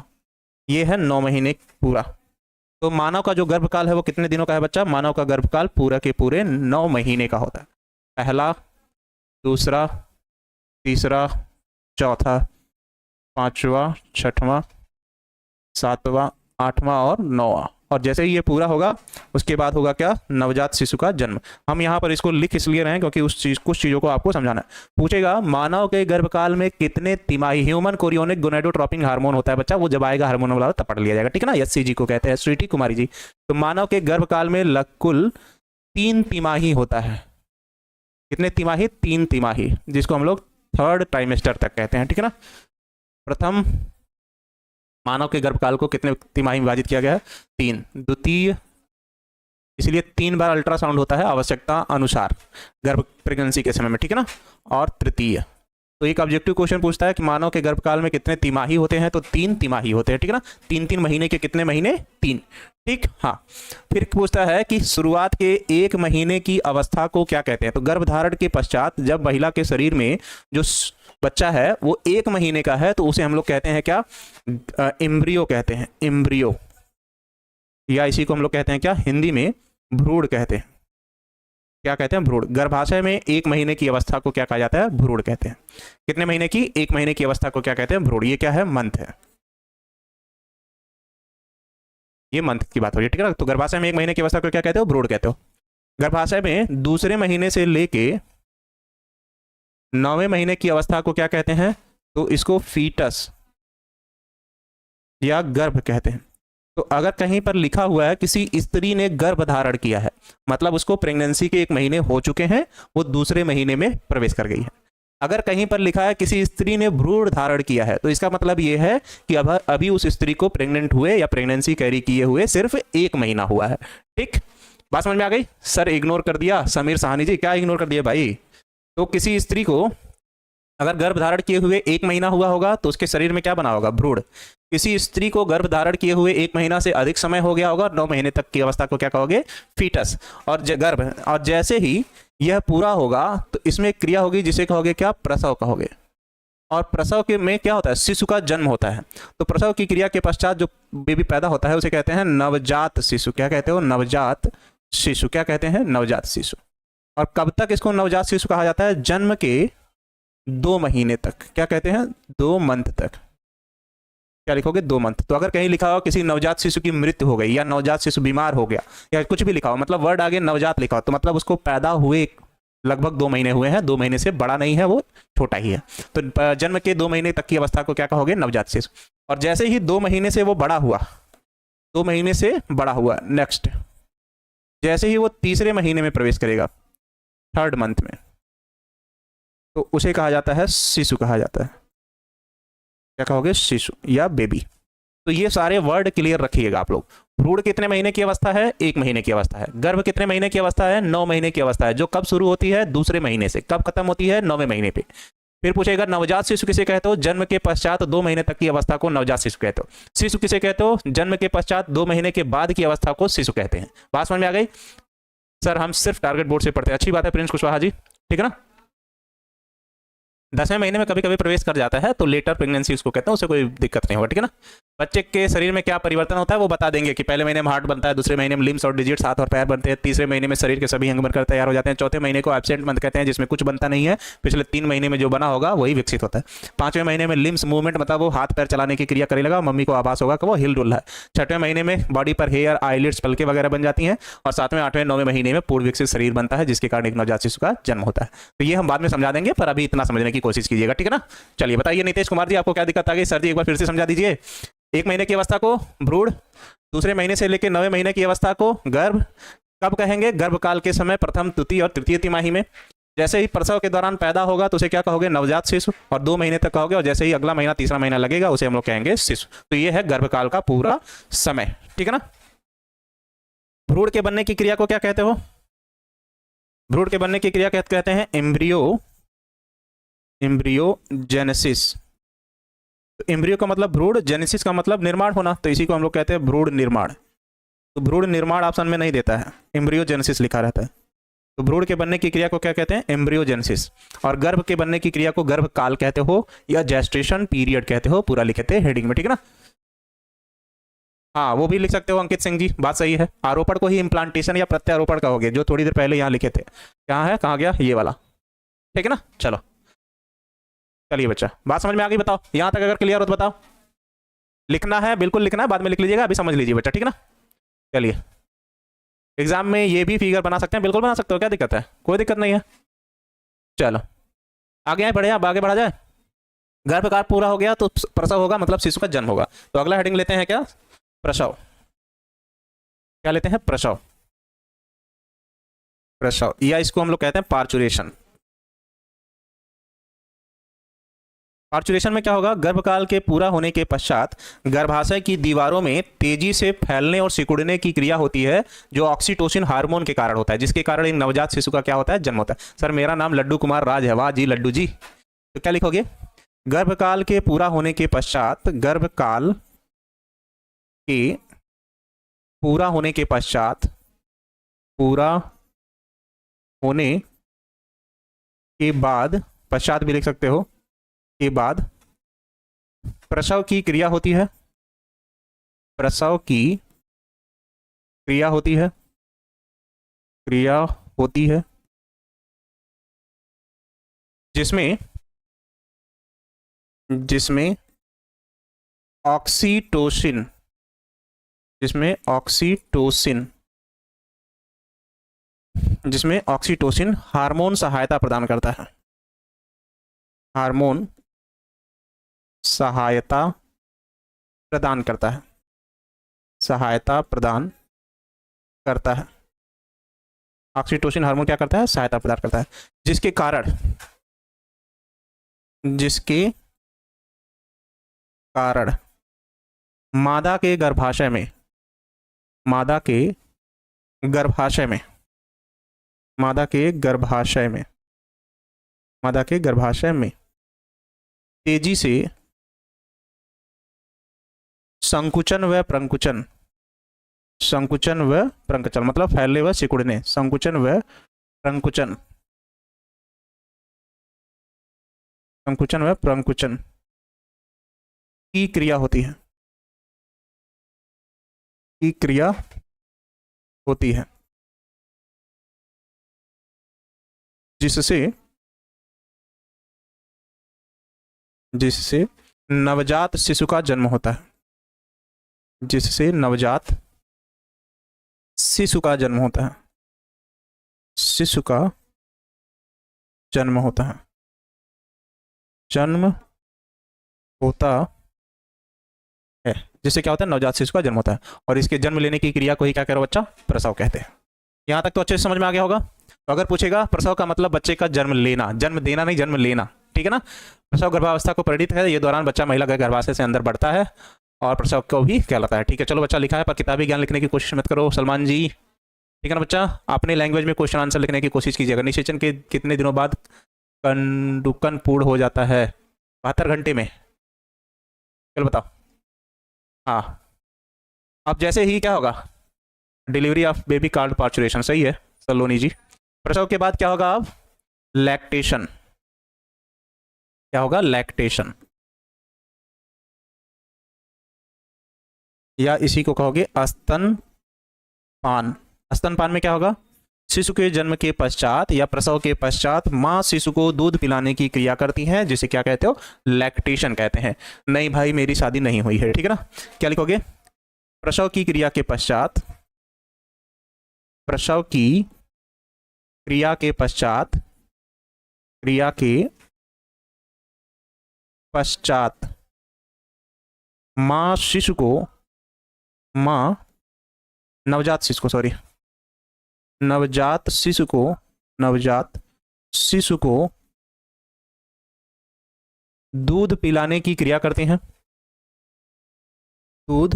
ये है 9 महीने पूरा। तो मानव का जो गर्भकाल है वो कितने दिनों का है बच्चा, मानव का गर्भकाल पूरा के पूरे 9 महीने का होता है। पहला, दूसरा, तीसरा, चौथा, पांचवा, छठवां, सातवां, आठवां और 9वां। और जैसे ही ये पूरा होगा उसके बाद होगा क्या, नवजात शिशु का जन्म। हम यहाँ पर इसको लिख इसलिए रहे हैं क्योंकि कुछ चीजों को आपको समझाना है। पूछेगा मानव के गर्भकाल में कितने तिमाही, ह्यूमन कोरियोनिक गोनेडोट्रोपिक हार्मोन होता है बच्चा, वो जब आएगा हार्मोन वाला तब पढ़ लिया जाएगा, ठीक है ना। एससीजी को कहते हैं, स्वीटी कुमारी जी। तो मानव के गर्भकाल में कुल 3 तिमाही होता है। कितने तिमाही, 3 तिमाही, जिसको हम लोग 3rd ट्राइमेस्टर तक कहते हैं, ठीक है ना। प्रथम, मानव के गर्भकाल को कितने तिमाही में विभाजित किया गया है, 3। द्वितीय, इसलिए 3 बार अल्ट्रासाउंड होता है आवश्यकता अनुसार गर्भ प्रेगनेंसी के समय में, ठीक है ना। और तृतीय, तो एक ऑब्जेक्टिव क्वेश्चन पूछता है कि मानव के गर्भकाल में कितने तिमाही होते हैं, तो 3 तिमाही होते हैं, ठीक है ना। 3-3 महीने के कितने महीने, 3, ठीक। हाँ, फिर पूछता है कि शुरुआत के 1 महीने की अवस्था को क्या कहते हैं। तो गर्भधारण के पश्चात जब महिला के शरीर में जो बच्चा है वो 1 महीने का है, तो उसे हम लोग कहते हैं क्या, एम्ब्रियो कहते हैं, एम्ब्रियो, या इसी को हम लोग कहते हैं क्या, हिंदी में भ्रूण कहते हैं। क्या कहते हैं, भ्रूण। गर्भाशय में 1 महीने की अवस्था को क्या कहा जाता है, भ्रूण कहते हैं। कितने महीने की, 1 महीने की अवस्था को क्या कहते हैं, भ्रूण। ये क्या है, मंथ है, ये मंथ की बात हो रही है, ठीक है ना। तो गर्भाशय में 1 महीने की अवस्था को क्या कहते हो, भ्रूण कहते हो। गर्भाशय में दूसरे महीने से लेके 9वें महीने की अवस्था को क्या कहते हैं, तो इसको फीटस या गर्भ कहते हैं। तो अगर कहीं पर लिखा हुआ है किसी स्त्री ने गर्भ धारण किया है, मतलब उसको प्रेगनेंसी के 1 महीने हो चुके हैं, वो दूसरे महीने में प्रवेश कर गई है। अगर कहीं पर लिखा है किसी स्त्री ने भ्रूण धारण किया है, तो इसका मतलब ये है कि अब अभी उस स्त्री को प्रेग्नेंट हुए या प्रेगनेंसी कैरी किए हुए सिर्फ 1 महीना हुआ है, ठीक। बात समझ में आ गई। सर इग्नोर कर दिया, समीर सहानी जी क्या इग्नोर कर दिया भाई। तो किसी स्त्री को अगर गर्भ धारण किए हुए 1 महीना हुआ होगा तो उसके शरीर में क्या बना होगा, भ्रूण। किसी स्त्री को गर्भ धारण किए हुए 1 महीना से अधिक समय हो गया होगा, 9 महीने तक की अवस्था को क्या कहोगे, फीटस और गर्भ। और जैसे ही यह पूरा होगा तो इसमें एक क्रिया होगी जिसे कहोगे क्या, प्रसव कहोगे। और प्रसव के में क्या होता है, शिशु का जन्म होता है। तो प्रसव की क्रिया के पश्चात जो बेबी पैदा होता है उसे कहते हैं नवजात शिशु। क्या कहते हो, नवजात शिशु। क्या कहते हैं, नवजात शिशु। और कब तक इसको नवजात शिशु कहा जाता है, जन्म के 2 महीने तक। क्या कहते हैं, 2 मंथ तक। क्या लिखोगे, 2 मंथ। तो अगर कहीं लिखा हो किसी नवजात शिशु की मृत्यु हो गई या नवजात शिशु बीमार हो गया या कुछ भी लिखा हो, मतलब वर्ड आगे नवजात लिखा हो, तो मतलब उसको पैदा हुए लगभग 2 महीने हुए हैं, 2 महीने से बड़ा नहीं है, वो छोटा ही है। तो जन्म के 2 महीने तक की अवस्था को क्या कहोगे? नवजात शिशु। और जैसे ही 2 महीने से वो बड़ा हुआ, 2 महीने से बड़ा हुआ, नेक्स्ट जैसे ही वो तीसरे महीने में प्रवेश करेगा, 3rd मंथ में, तो उसे कहा जाता है शिशु कहा जाता है। क्या कहोगे? शिशु या बेबी। तो ये सारे वर्ड क्लियर रखिएगा आप लोग। भ्रूण कितने महीने की अवस्था है? 1 महीने की अवस्था है। गर्भ कितने महीने की अवस्था है? 9 महीने की अवस्था है, जो कब शुरू होती है? दूसरे महीने से। कब खत्म होती है? 9वें महीने पे। फिर पूछेगा नवजात शिशु किसे कहते हो? जन्म के पश्चात 2 महीने तक की अवस्था को नवजात शिशु कहते हो। शिशु किसे कहते हो? जन्म के पश्चात 2 महीने के बाद की अवस्था को शिशु कहते हैं। बात समझ में आ गई? सर हम सिर्फ टारगेट बोर्ड से पढ़ते हैं। अच्छी बात है प्रिंस कुशवाहा जी, ठीक है ना। 10वें महीने में कभी कभी प्रवेश कर जाता है तो लेटर प्रेगनेंसी उसको कहते हैं, उससे कोई दिक्कत नहीं होगा, ठीक है ना। बच्चे के शरीर में क्या परिवर्तन होता है वो बता देंगे कि पहले महीने में हार्ट बनता है, दूसरे महीने में लिम्स और डिजिट्स हाथ और पैर बनते हैं, तीसरे महीने में शरीर के सभी अंग बनकर तैयार हो जाते हैं, चौथे महीने को एब्सेंट मंथ कहते हैं जिसमें कुछ बनता नहीं है, पिछले 3 महीने में जो बना होगा वही विकसित होता है। 5वें महीने में लिम्स मूवमेंट, मतलब वो हाथ पैर चलाने की क्रिया करेगा, मम्मी को आभास होगा कि वो हिल डुल है। 6वें महीने में बॉडी पर हेयर, आईलिड्स, पलके वगैरह बन जाती हैं, और 7वें 8वें 9वें महीने में पूर्ण विकसित शरीर बनता है, जिसके कारण एक नवजात शिशु का जन्म होता है। तो ये हम बाद में समझा देंगे, पर अभी इतना समझने की कोशिश कीजिएगा, ठीक है ना। चलिए बताइए नीतीश कुमार जी, आपको क्या दिक्कत आ गई? सर जी एक बार फिर से समझा दीजिए। 1 महीने की अवस्था को भ्रूण, दूसरे महीने से लेकर 9वें महीने की अवस्था को गर्भ। कब कहेंगे? गर्भकाल के समय, प्रथम, द्वितीय और तृतीय तिमाही में। जैसे ही प्रसव के दौरान पैदा होगा तो उसे क्या कहोगे? नवजात शिशु, और 2 महीने तक कहोगे, और जैसे ही अगला महीना, तीसरा महीना लगेगा, उसे हम लोग कहेंगे शिशु। तो ये है गर्भकाल का पूरा समय, ठीक है ना। भ्रूण के बनने की क्रिया को क्या कहते हो? भ्रूण के बनने की क्रिया कहते हैं एम्ब्रियोजेनेसिस। एम्ब्रियो का मतलब भ्रूण, जेनेसिस का मतलब निर्माण होना, तो इसी को हम लोग कहते हैं भ्रूण निर्माण। तो भ्रूण निर्माण ऑप्शन में नहीं देता है, एम्ब्रियोजेनेसिस लिखा रहता है। तो भ्रूण के बनने की क्रिया को क्या कहते हैं? एम्ब्रियोजेनेसिस। और गर्भ के बनने की क्रिया को गर्भकाल कहते हो या जेस्टेशन पीरियड कहते हो, पूरा लिखे थे हेडिंग में, ठीक है ना। हाँ वो भी लिख सकते हो अंकित सिंह जी, बात सही है। आरोपण को ही इम्प्लांटेशन या प्रत्यारोपण कहोगे, जो थोड़ी देर पहले यहाँ लिखे थे। कहाँ है, कहाँ गया ये वाला, ठीक है ना। चलो चलिए बच्चा, बात समझ में आ गई? बताओ यहां तक अगर क्लियर हो तो बताओ। लिखना है, बिल्कुल लिखना है, बाद में लिख लीजिएगा, अभी समझ लीजिए बच्चा, ठीक है ना। चलिए, एग्जाम में ये भी फिगर बना सकते हैं, बिल्कुल बना सकते हो, क्या दिक्कत है? कोई दिक्कत नहीं है। चलो आगे आए, बढ़े, अब आगे बढ़ा जाए। गर्भकाल पूरा हो गया तो प्रसव होगा, मतलब शिशु का जन्म होगा। तो अगला हेडिंग लेते हैं क्या? प्रसव। क्या लेते हैं? प्रसव। प्रसव, या इसको हम लोग कहते हैं पार्चुरेशन। पार्चुरेशन में क्या होगा? गर्भकाल के पूरा होने के पश्चात गर्भाशय की दीवारों में तेजी से फैलने और सिकुड़ने की क्रिया होती है, जो ऑक्सीटोसिन हार्मोन के कारण होता है, जिसके कारण एक नवजात शिशु का क्या होता है? जन्म होता है। सर मेरा नाम लड्डू कुमार राज है। वाह जी लड्डू जी। तो क्या लिखोगे? गर्भकाल के पूरा होने के पश्चात, गर्भकाल के पूरा होने के पश्चात, पूरा होने के बाद, पश्चात भी लिख सकते हो, के बाद प्रसव की क्रिया होती है। प्रसव की क्रिया होती है, क्रिया होती है, जिसमें जिसमें ऑक्सीटोसिन, जिसमें ऑक्सीटोसिन, जिसमें ऑक्सीटोसिन हार्मोन सहायता प्रदान करता है। हार्मोन सहायता प्रदान करता है, सहायता प्रदान करता है। ऑक्सीटोसिन हार्मोन क्या करता है? सहायता प्रदान करता है, जिसके कारण मादा के गर्भाशय में, मादा के गर्भाशय में, मादा के गर्भाशय में, मादा के गर्भाशय में तेजी से संकुचन व प्रंकुचन, संकुचन व प्रंकुचन मतलब फैलने व सिकुड़ने, संकुचन व प्रंकुचन, संकुचन व प्रंकुचन की क्रिया होती है, की क्रिया होती है, जिससे जिससे नवजात शिशु का जन्म होता है, जिससे नवजात शिशु का जन्म होता है, शिशु का जन्म होता है, जन्म होता है, जिससे क्या होता है, नवजात शिशु का जन्म होता है। और इसके जन्म लेने की क्रिया को ही क्या कह रहा हो बच्चा, प्रसव कहते हैं। यहाँ तक तो अच्छे से समझ में आ गया होगा। तो अगर पूछेगा प्रसव का मतलब बच्चे का जन्म लेना, जन्म देना नहीं, जन्म लेना, ठीक है ना। प्रसव गर्भावस्था को परिणित है, ये दौरान बच्चा महिला के गर्भाशय से अंदर बढ़ता है और प्रसव को भी कहलाता है। ठीक है, चलो बच्चा लिखा है, पर किताबी ज्ञान लिखने की कोशिश मत करो सलमान जी, ठीक है ना बच्चा। अपने लैंग्वेज में क्वेश्चन आंसर लिखने की कोशिश कीजिएगा। निषेचन के कितने दिनों बाद कंडुकन पूर्ण हो जाता है, 72 घंटे में। चलो बताओ। हाँ, अब जैसे ही क्या होगा, delivery of baby card parturition, सही है सलोनी जी। प्रसव के बाद क्या होगा, अब लैक्टेशन, क्या होगा, लैक्टेशन, या इसी को कहोगे स्तनपान। स्तनपान में क्या होगा, शिशु के जन्म के पश्चात या प्रसव के पश्चात मां शिशु को दूध पिलाने की क्रिया करती है, जिसे क्या कहते हो, लैक्टेशन कहते हैं। नहीं भाई मेरी शादी नहीं हुई है, ठीक है ना। क्या लिखोगे, प्रसव की क्रिया के पश्चात, प्रसव की क्रिया के पश्चात, क्रिया के पश्चात मां शिशु को, मां नवजात शिशु को, सॉरी नवजात शिशु को, नवजात शिशु को दूध पिलाने की क्रिया करते हैं, दूध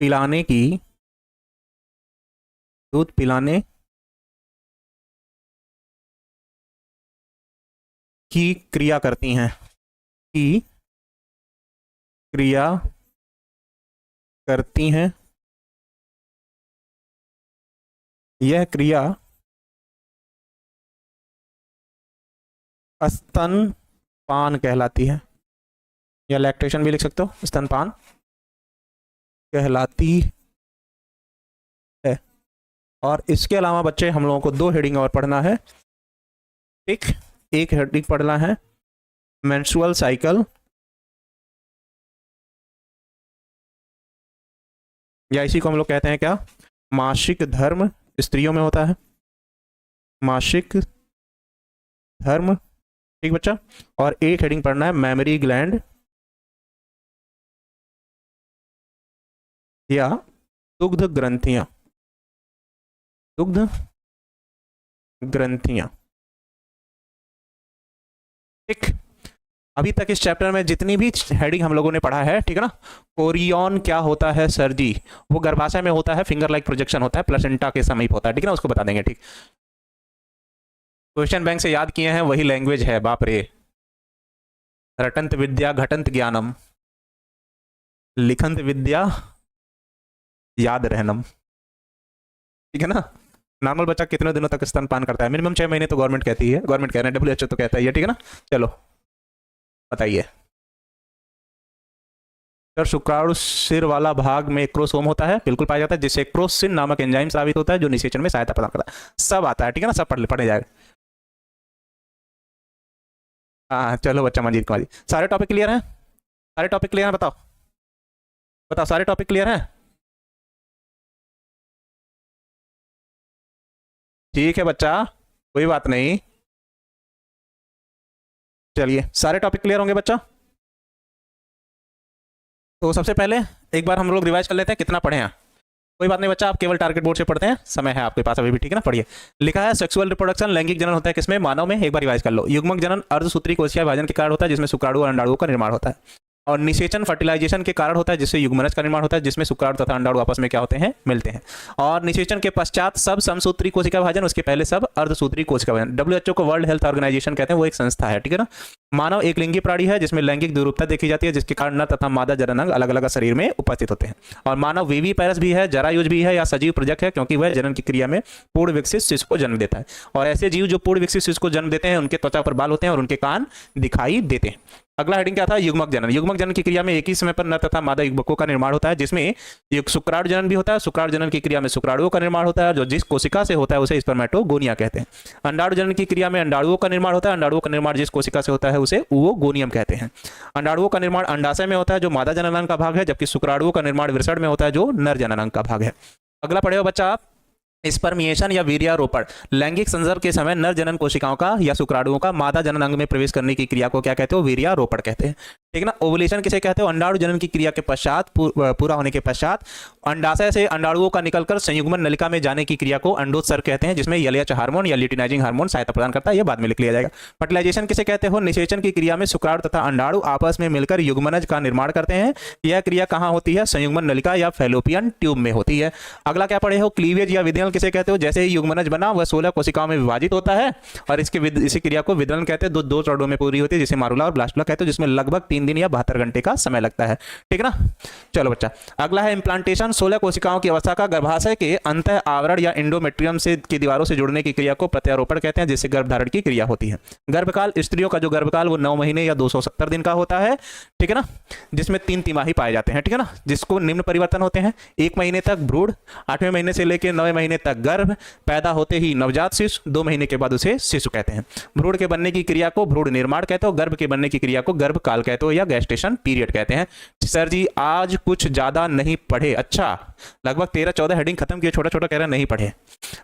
पिलाने की, दूध पिलाने की क्रिया करती हैं, की क्रिया करती हैं। यह क्रिया स्तनपान कहलाती है, या लैक्टेशन भी लिख सकते हो, स्तनपान कहलाती है। और इसके अलावा बच्चे हम लोगों को 2 हेडिंग और पढ़ना है, एक हेडिंग पढ़ना है मेंस्ट्रुअल साइकिल, या इसी को हम लोग कहते हैं क्या, मासिक धर्म, स्त्रियों में होता है मासिक धर्म, ठीक बच्चा। और एक हेडिंग पढ़ना है मैमरी ग्लैंड, या दुग्ध ग्रंथियां, दुग्ध ग्रंथियां, ठीक। अभी तक इस चैप्टर में जितनी भी हेडिंग हम लोगों ने पढ़ा है, ठीक है ना। कोरियन क्या होता है सर जी, वो गर्भाशय में होता है, फिंगर लाइक प्रोजेक्शन होता है, प्लेसेंटा के समीप होता है, ठीक है ना, उसको बता देंगे, ठीक। क्वेश्चन बैंक से याद किए हैं, वही लैंग्वेज है, बाप रे। रटंत विद्या घटंत ज्ञानम, लिखंत विद्या याद रहनम, ठीक है ना। नॉर्मल बच्चा कितने दिनों तक स्तनपान करता है, मिनिमम 6 महीने तो गवर्नमेंट कहती है, गवर्नमेंट कह रहे हैं, WHO तो कहता है, ठीक है ना। चलो बताइए सर, शुक्राणु सिर वाला भाग में क्रोसोम होता है, बिल्कुल पाया जाता है, जिससे क्रोसिन नामक एंजाइम साबित होता है, जो निषेचन में सहायता प्रदान करता है। सब आता है, ठीक है ना, सब पढ़ने जाएगा। हाँ चलो बच्चा, मंजीत कुमार जी, सारे टॉपिक क्लियर हैं, सारे टॉपिक क्लियर हैं, बताओ बताओ, सारे टॉपिक क्लियर हैं, ठीक है बच्चा, कोई बात नहीं। चलिए सारे टॉपिक क्लियर होंगे बच्चा। तो सबसे पहले एक बार हम लोग रिवाइज कर लेते हैं कितना पढ़े हैं। कोई बात नहीं बच्चा, आप केवल टारगेट बोर्ड से पढ़ते हैं, समय है आपके पास अभी भी, ठीक है ना। पढ़िए, लिखा है सेक्सुअल रिप्रोडक्शन, लैंगिक जनन होता है किसमें, मानव में। एक बार रिवाइज कर लो। युग्मक जनन अर्धसूत्री कोशिका विभाजन के कारण होता है, जिसमें शुक्राणु और अंडाणुओं का निर्माण होता है। और निषेचन फर्टिलाइजेशन के कारण होता है, जिससे युग्मनज का निर्माण होता है, जिसमें शुक्राणु तथा अंडाणु आपस में क्या होते हैं, मिलते हैं। और निषेचन के पश्चात सब समसूत्री कोशिका विभाजन, उसके पहले सब अर्धसूत्री कोशिका विभाजन। WHO को वर्ल्ड हेल्थ ऑर्गेनाइजेशन कहते हैं, वो एक संस्था है, ठीक है ना। मानव एक लिंगी प्राणी है, जिसमें लैंगिक द्विरूपता देखी जाती है, जिसके कारण नर तथा मादा जननांग अलग अलग शरीर में उपस्थित होते हैं। और मानव विविपैरस भी है, जरायुज भी है, या सजीव प्रजक है, क्योंकि वह जनन की क्रिया में पूर्ण विकसित शिशु को जन्म देता है। और ऐसे जीव जो पूर्ण विकसित शिशु को जन्म देते हैं, उनके त्वचा पर बाल होते हैं और उनके कान दिखाई देते हैं। अगला हेडिंग क्या था, युग्मक जनन। युग्मक जनन की क्रिया में एक ही समय पर नर तथा मादा युग्मकों का निर्माण होता है, जिसमें एक शुक्राणु जनन भी होता है। शुक्राणु जनन की क्रिया में शुक्राणुओं का निर्माण होता है, जो जिस कोशिका से होता है उसे स्पर्मेटोगोनिया कहते हैं। अंडाणु जनन की क्रिया में अंडाणुओं का निर्माण होता है। अंडाणुओं का निर्माण जिस कोशिका से होता है उसे ओवोगोनियम कहते हैं। अंडाणुओं का निर्माण अंडाशय में होता है, जो मादा जननांग का भाग है, जबकि शुक्राणुओं का निर्माण वृषण में होता है, जो नर जननांग का भाग है। अगला पढ़े हो बच्चा आप, स्पर्मिएशन या वीर्यारोपण लैंगिक संसर्ग के समय नर जनन कोशिकाओं का या शुक्राणुओं का मादा जनन अंग में प्रवेश करने की क्रिया को क्या कहते हो? वीर्यारोपण कहते हैं। ठीक है ना। ओवुलेशन किसे कहते हो? अंडाणु जनन की क्रिया के पश्चात पूरा होने के पश्चात अंडाशय से अंडाणुओं का निकलकर संयुग्मन नलिका में जाने की क्रिया को अंडोत्सर्ग कहते हैं, जिसमें एलएच हार्मोन या ल्यूटिनाइजिंग हार्मोन सहायता प्रदान करता है। यह बाद में लिख लिया जाएगा। फर्टिलाइजेशन किसे कहते हो? निषेचन की क्रिया में शुक्राणु तथा अंडाणु आपस में मिलकर युग्मनज का निर्माण करते हैं। यह क्रिया कहाँ होती है? संयुग्मन नलिका या फैलोपियन ट्यूब में होती है। अगला क्या पढ़े हो? क्लीवेज या विदलन किसे कहते हो? जैसे ही युग्मनज बना वह 16 कोशिकाओं में विभाजित होता है और इसी क्रिया को विदलन कहते हैं। दो चरणों में पूरी होती है, जिसे मारुला और ब्लास्टुला कहते हैं, जिसमें लगभग 3 दिन या 72 घंटे का समय लगता है। ठीक है ना। चलो बच्चा, अगला है इम्प्लांटेशन। 16 कोशिकाओं की अवस्था का गर्भाशय के अंत आवरण या एंडोमेट्रियम से की दीवारों से जुड़ने की क्रिया को प्रत्यारोपण कहते हैं, जिससे गर्भधारण की क्रिया होती है। गर्भकाल, स्त्रियों का जो गर्भकाल वो 9 महीने या 270 दिन का होता है। ठीक है ना, जिसमें 3 तिमाही पाए जाते हैं। ठीक है ना, जिसको निम्न परिवर्तन होते हैं। 1 महीने तक भ्रूण, 8वें महीने से लेकर 9वें महीने तक गर्भ, पैदा होते ही नवजात शिशु, 2 महीने के बाद उसे शिशु कहते हैं। भ्रूण के बनने की क्रिया को भ्रूण निर्माण कहते हो। गर्भ के बनने की क्रिया को गर्भकाल कहते हो या गेस्टेशन पीरियड कहते हैं। सर जी आज कुछ ज्यादा नहीं पढ़े। अच्छा, लगभग 13-14 हेडिंग खत्म किए, छोटा छोटा कह रहा नहीं पढ़े।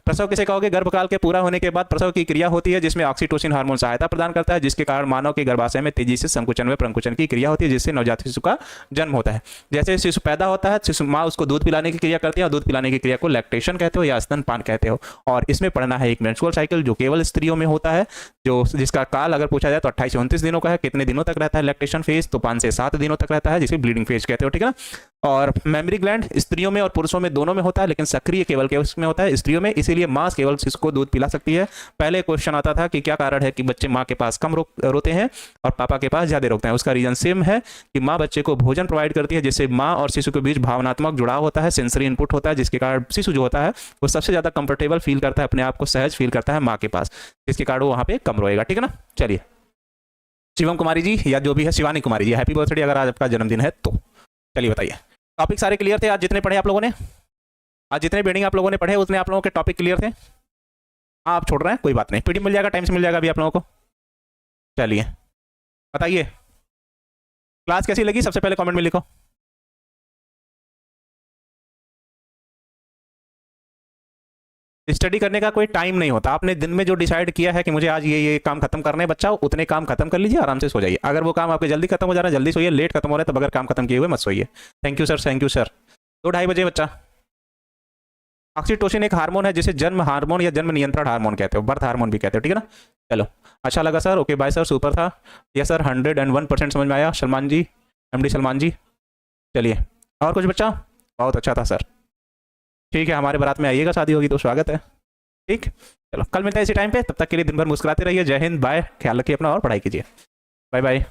प्रसव किसे कहोगे? गर्भकाल के पूरा होने के बाद प्रसव की क्रिया होती है, जिसमें ऑक्सीटोसिन हार्मोन सहायता प्रदान करता है, जिसके कारण मानव के गर्भाशय में तेजी से संकुचन व प्रंकुचन की क्रिया होती है, जिससे नवजात शिशु का जन्म होता है। जैसे शिशु पैदा होता है, शिशु माँ उसको दूध पिलाने की क्रिया करती है और दूध पिलाने की क्रिया को लैक्टेशन कहते हो या स्तनपान कहते हो। और इसमें पढ़ना है एक मेंस्ट्रुअल साइकिल, जो केवल स्त्रियों में होता है, जो जिसका काल अगर पूछा जाए तो 28 से 29 दिनों का है। कितने दिनों तक रहता है लैक्टेशन फेज? तो 5 से 7 दिनों तक रहता है, जिसे ब्लीडिंग फेज कहते हो। ठीक है ना। और मेमरी ग्लैंड स्त्रियों में और पुरुषों में दोनों में होता है, लेकिन सक्रिय केवल उसमें होता है स्त्रियों में, इसीलिए माँ केवल शिशु को दूध पिला सकती है। पहले क्वेश्चन आता था कि क्या कारण है कि बच्चे माँ के पास कम रोते हैं और पापा के पास ज्यादा रोते हैं। उसका रीजन सेम है कि माँ बच्चे को भोजन प्रोवाइड करती है, जिससे माँ और शिशु के बीच भावनात्मक जुड़ाव होता है, सेंसरी इनपुट होता है, जिसके कारण शिशु जो होता है वो सबसे ज्यादा कंफर्टेबल फील करता है, अपने आप को सहज फील करता है माँ के पास, जिसके कारण वो वहाँ पे कम रोएगा। ठीक है ना। चलिए, शिवम कुमारी जी या जो भी है, शिवानी कुमारी जी, हैप्पी बर्थडे अगर आज आपका जन्मदिन है तो। चलिए बताइए, टॉपिक सारे क्लियर थे? आज जितने पढ़े आप लोगों ने, आज जितने बेडिंग आप लोगों ने पढ़े उतने आप लोगों के टॉपिक क्लियर थे? हाँ, आप छोड़ रहे हैं, कोई बात नहीं, पीडीएफ मिल जाएगा, टाइम से मिल जाएगा अभी आप लोगों को। चलिए बताइए, क्लास कैसी लगी? सबसे पहले कमेंट में लिखो। स्टडी करने का कोई टाइम नहीं होता। आपने दिन में जो डिसाइड किया है कि मुझे आज ये काम खत्म करने बच्चा, उतने काम खत्म कर लीजिए, आराम से सो जाइए। अगर वो काम आपके जल्दी खत्म हो जा रहा है, जल्दी सोइए, लेट खत्म हो रहा है तब अगर काम खत्म किए हुए मत सोइए। Thank you sir, thank you sir. 2-2:30 बजे बच्चा। ऑक्सीटोसिन एक हार्मोन है जिसे जन्म हार्मोन या जन्म नियंत्रण हार्मोन कहते हो, बर्थ हार्मोन भी कहते हो। ठीक है ना। चलो, अच्छा लगा sir, okay bye sir, super था। यस सर, 101% समझ में आया। सलमान जी, एमडी सलमान जी। चलिए, और कुछ बच्चा? बहुत अच्छा था सर। ठीक है, हमारे बारात में आइएगा, शादी होगी तो स्वागत है। ठीक, चलो कल मिलते हैं इसी टाइम पे, तब तक के लिए दिन भर मुस्कुराते रहिए। जय हिंद, बाय, ख्याल रखिए अपना और पढ़ाई कीजिए। Bye bye.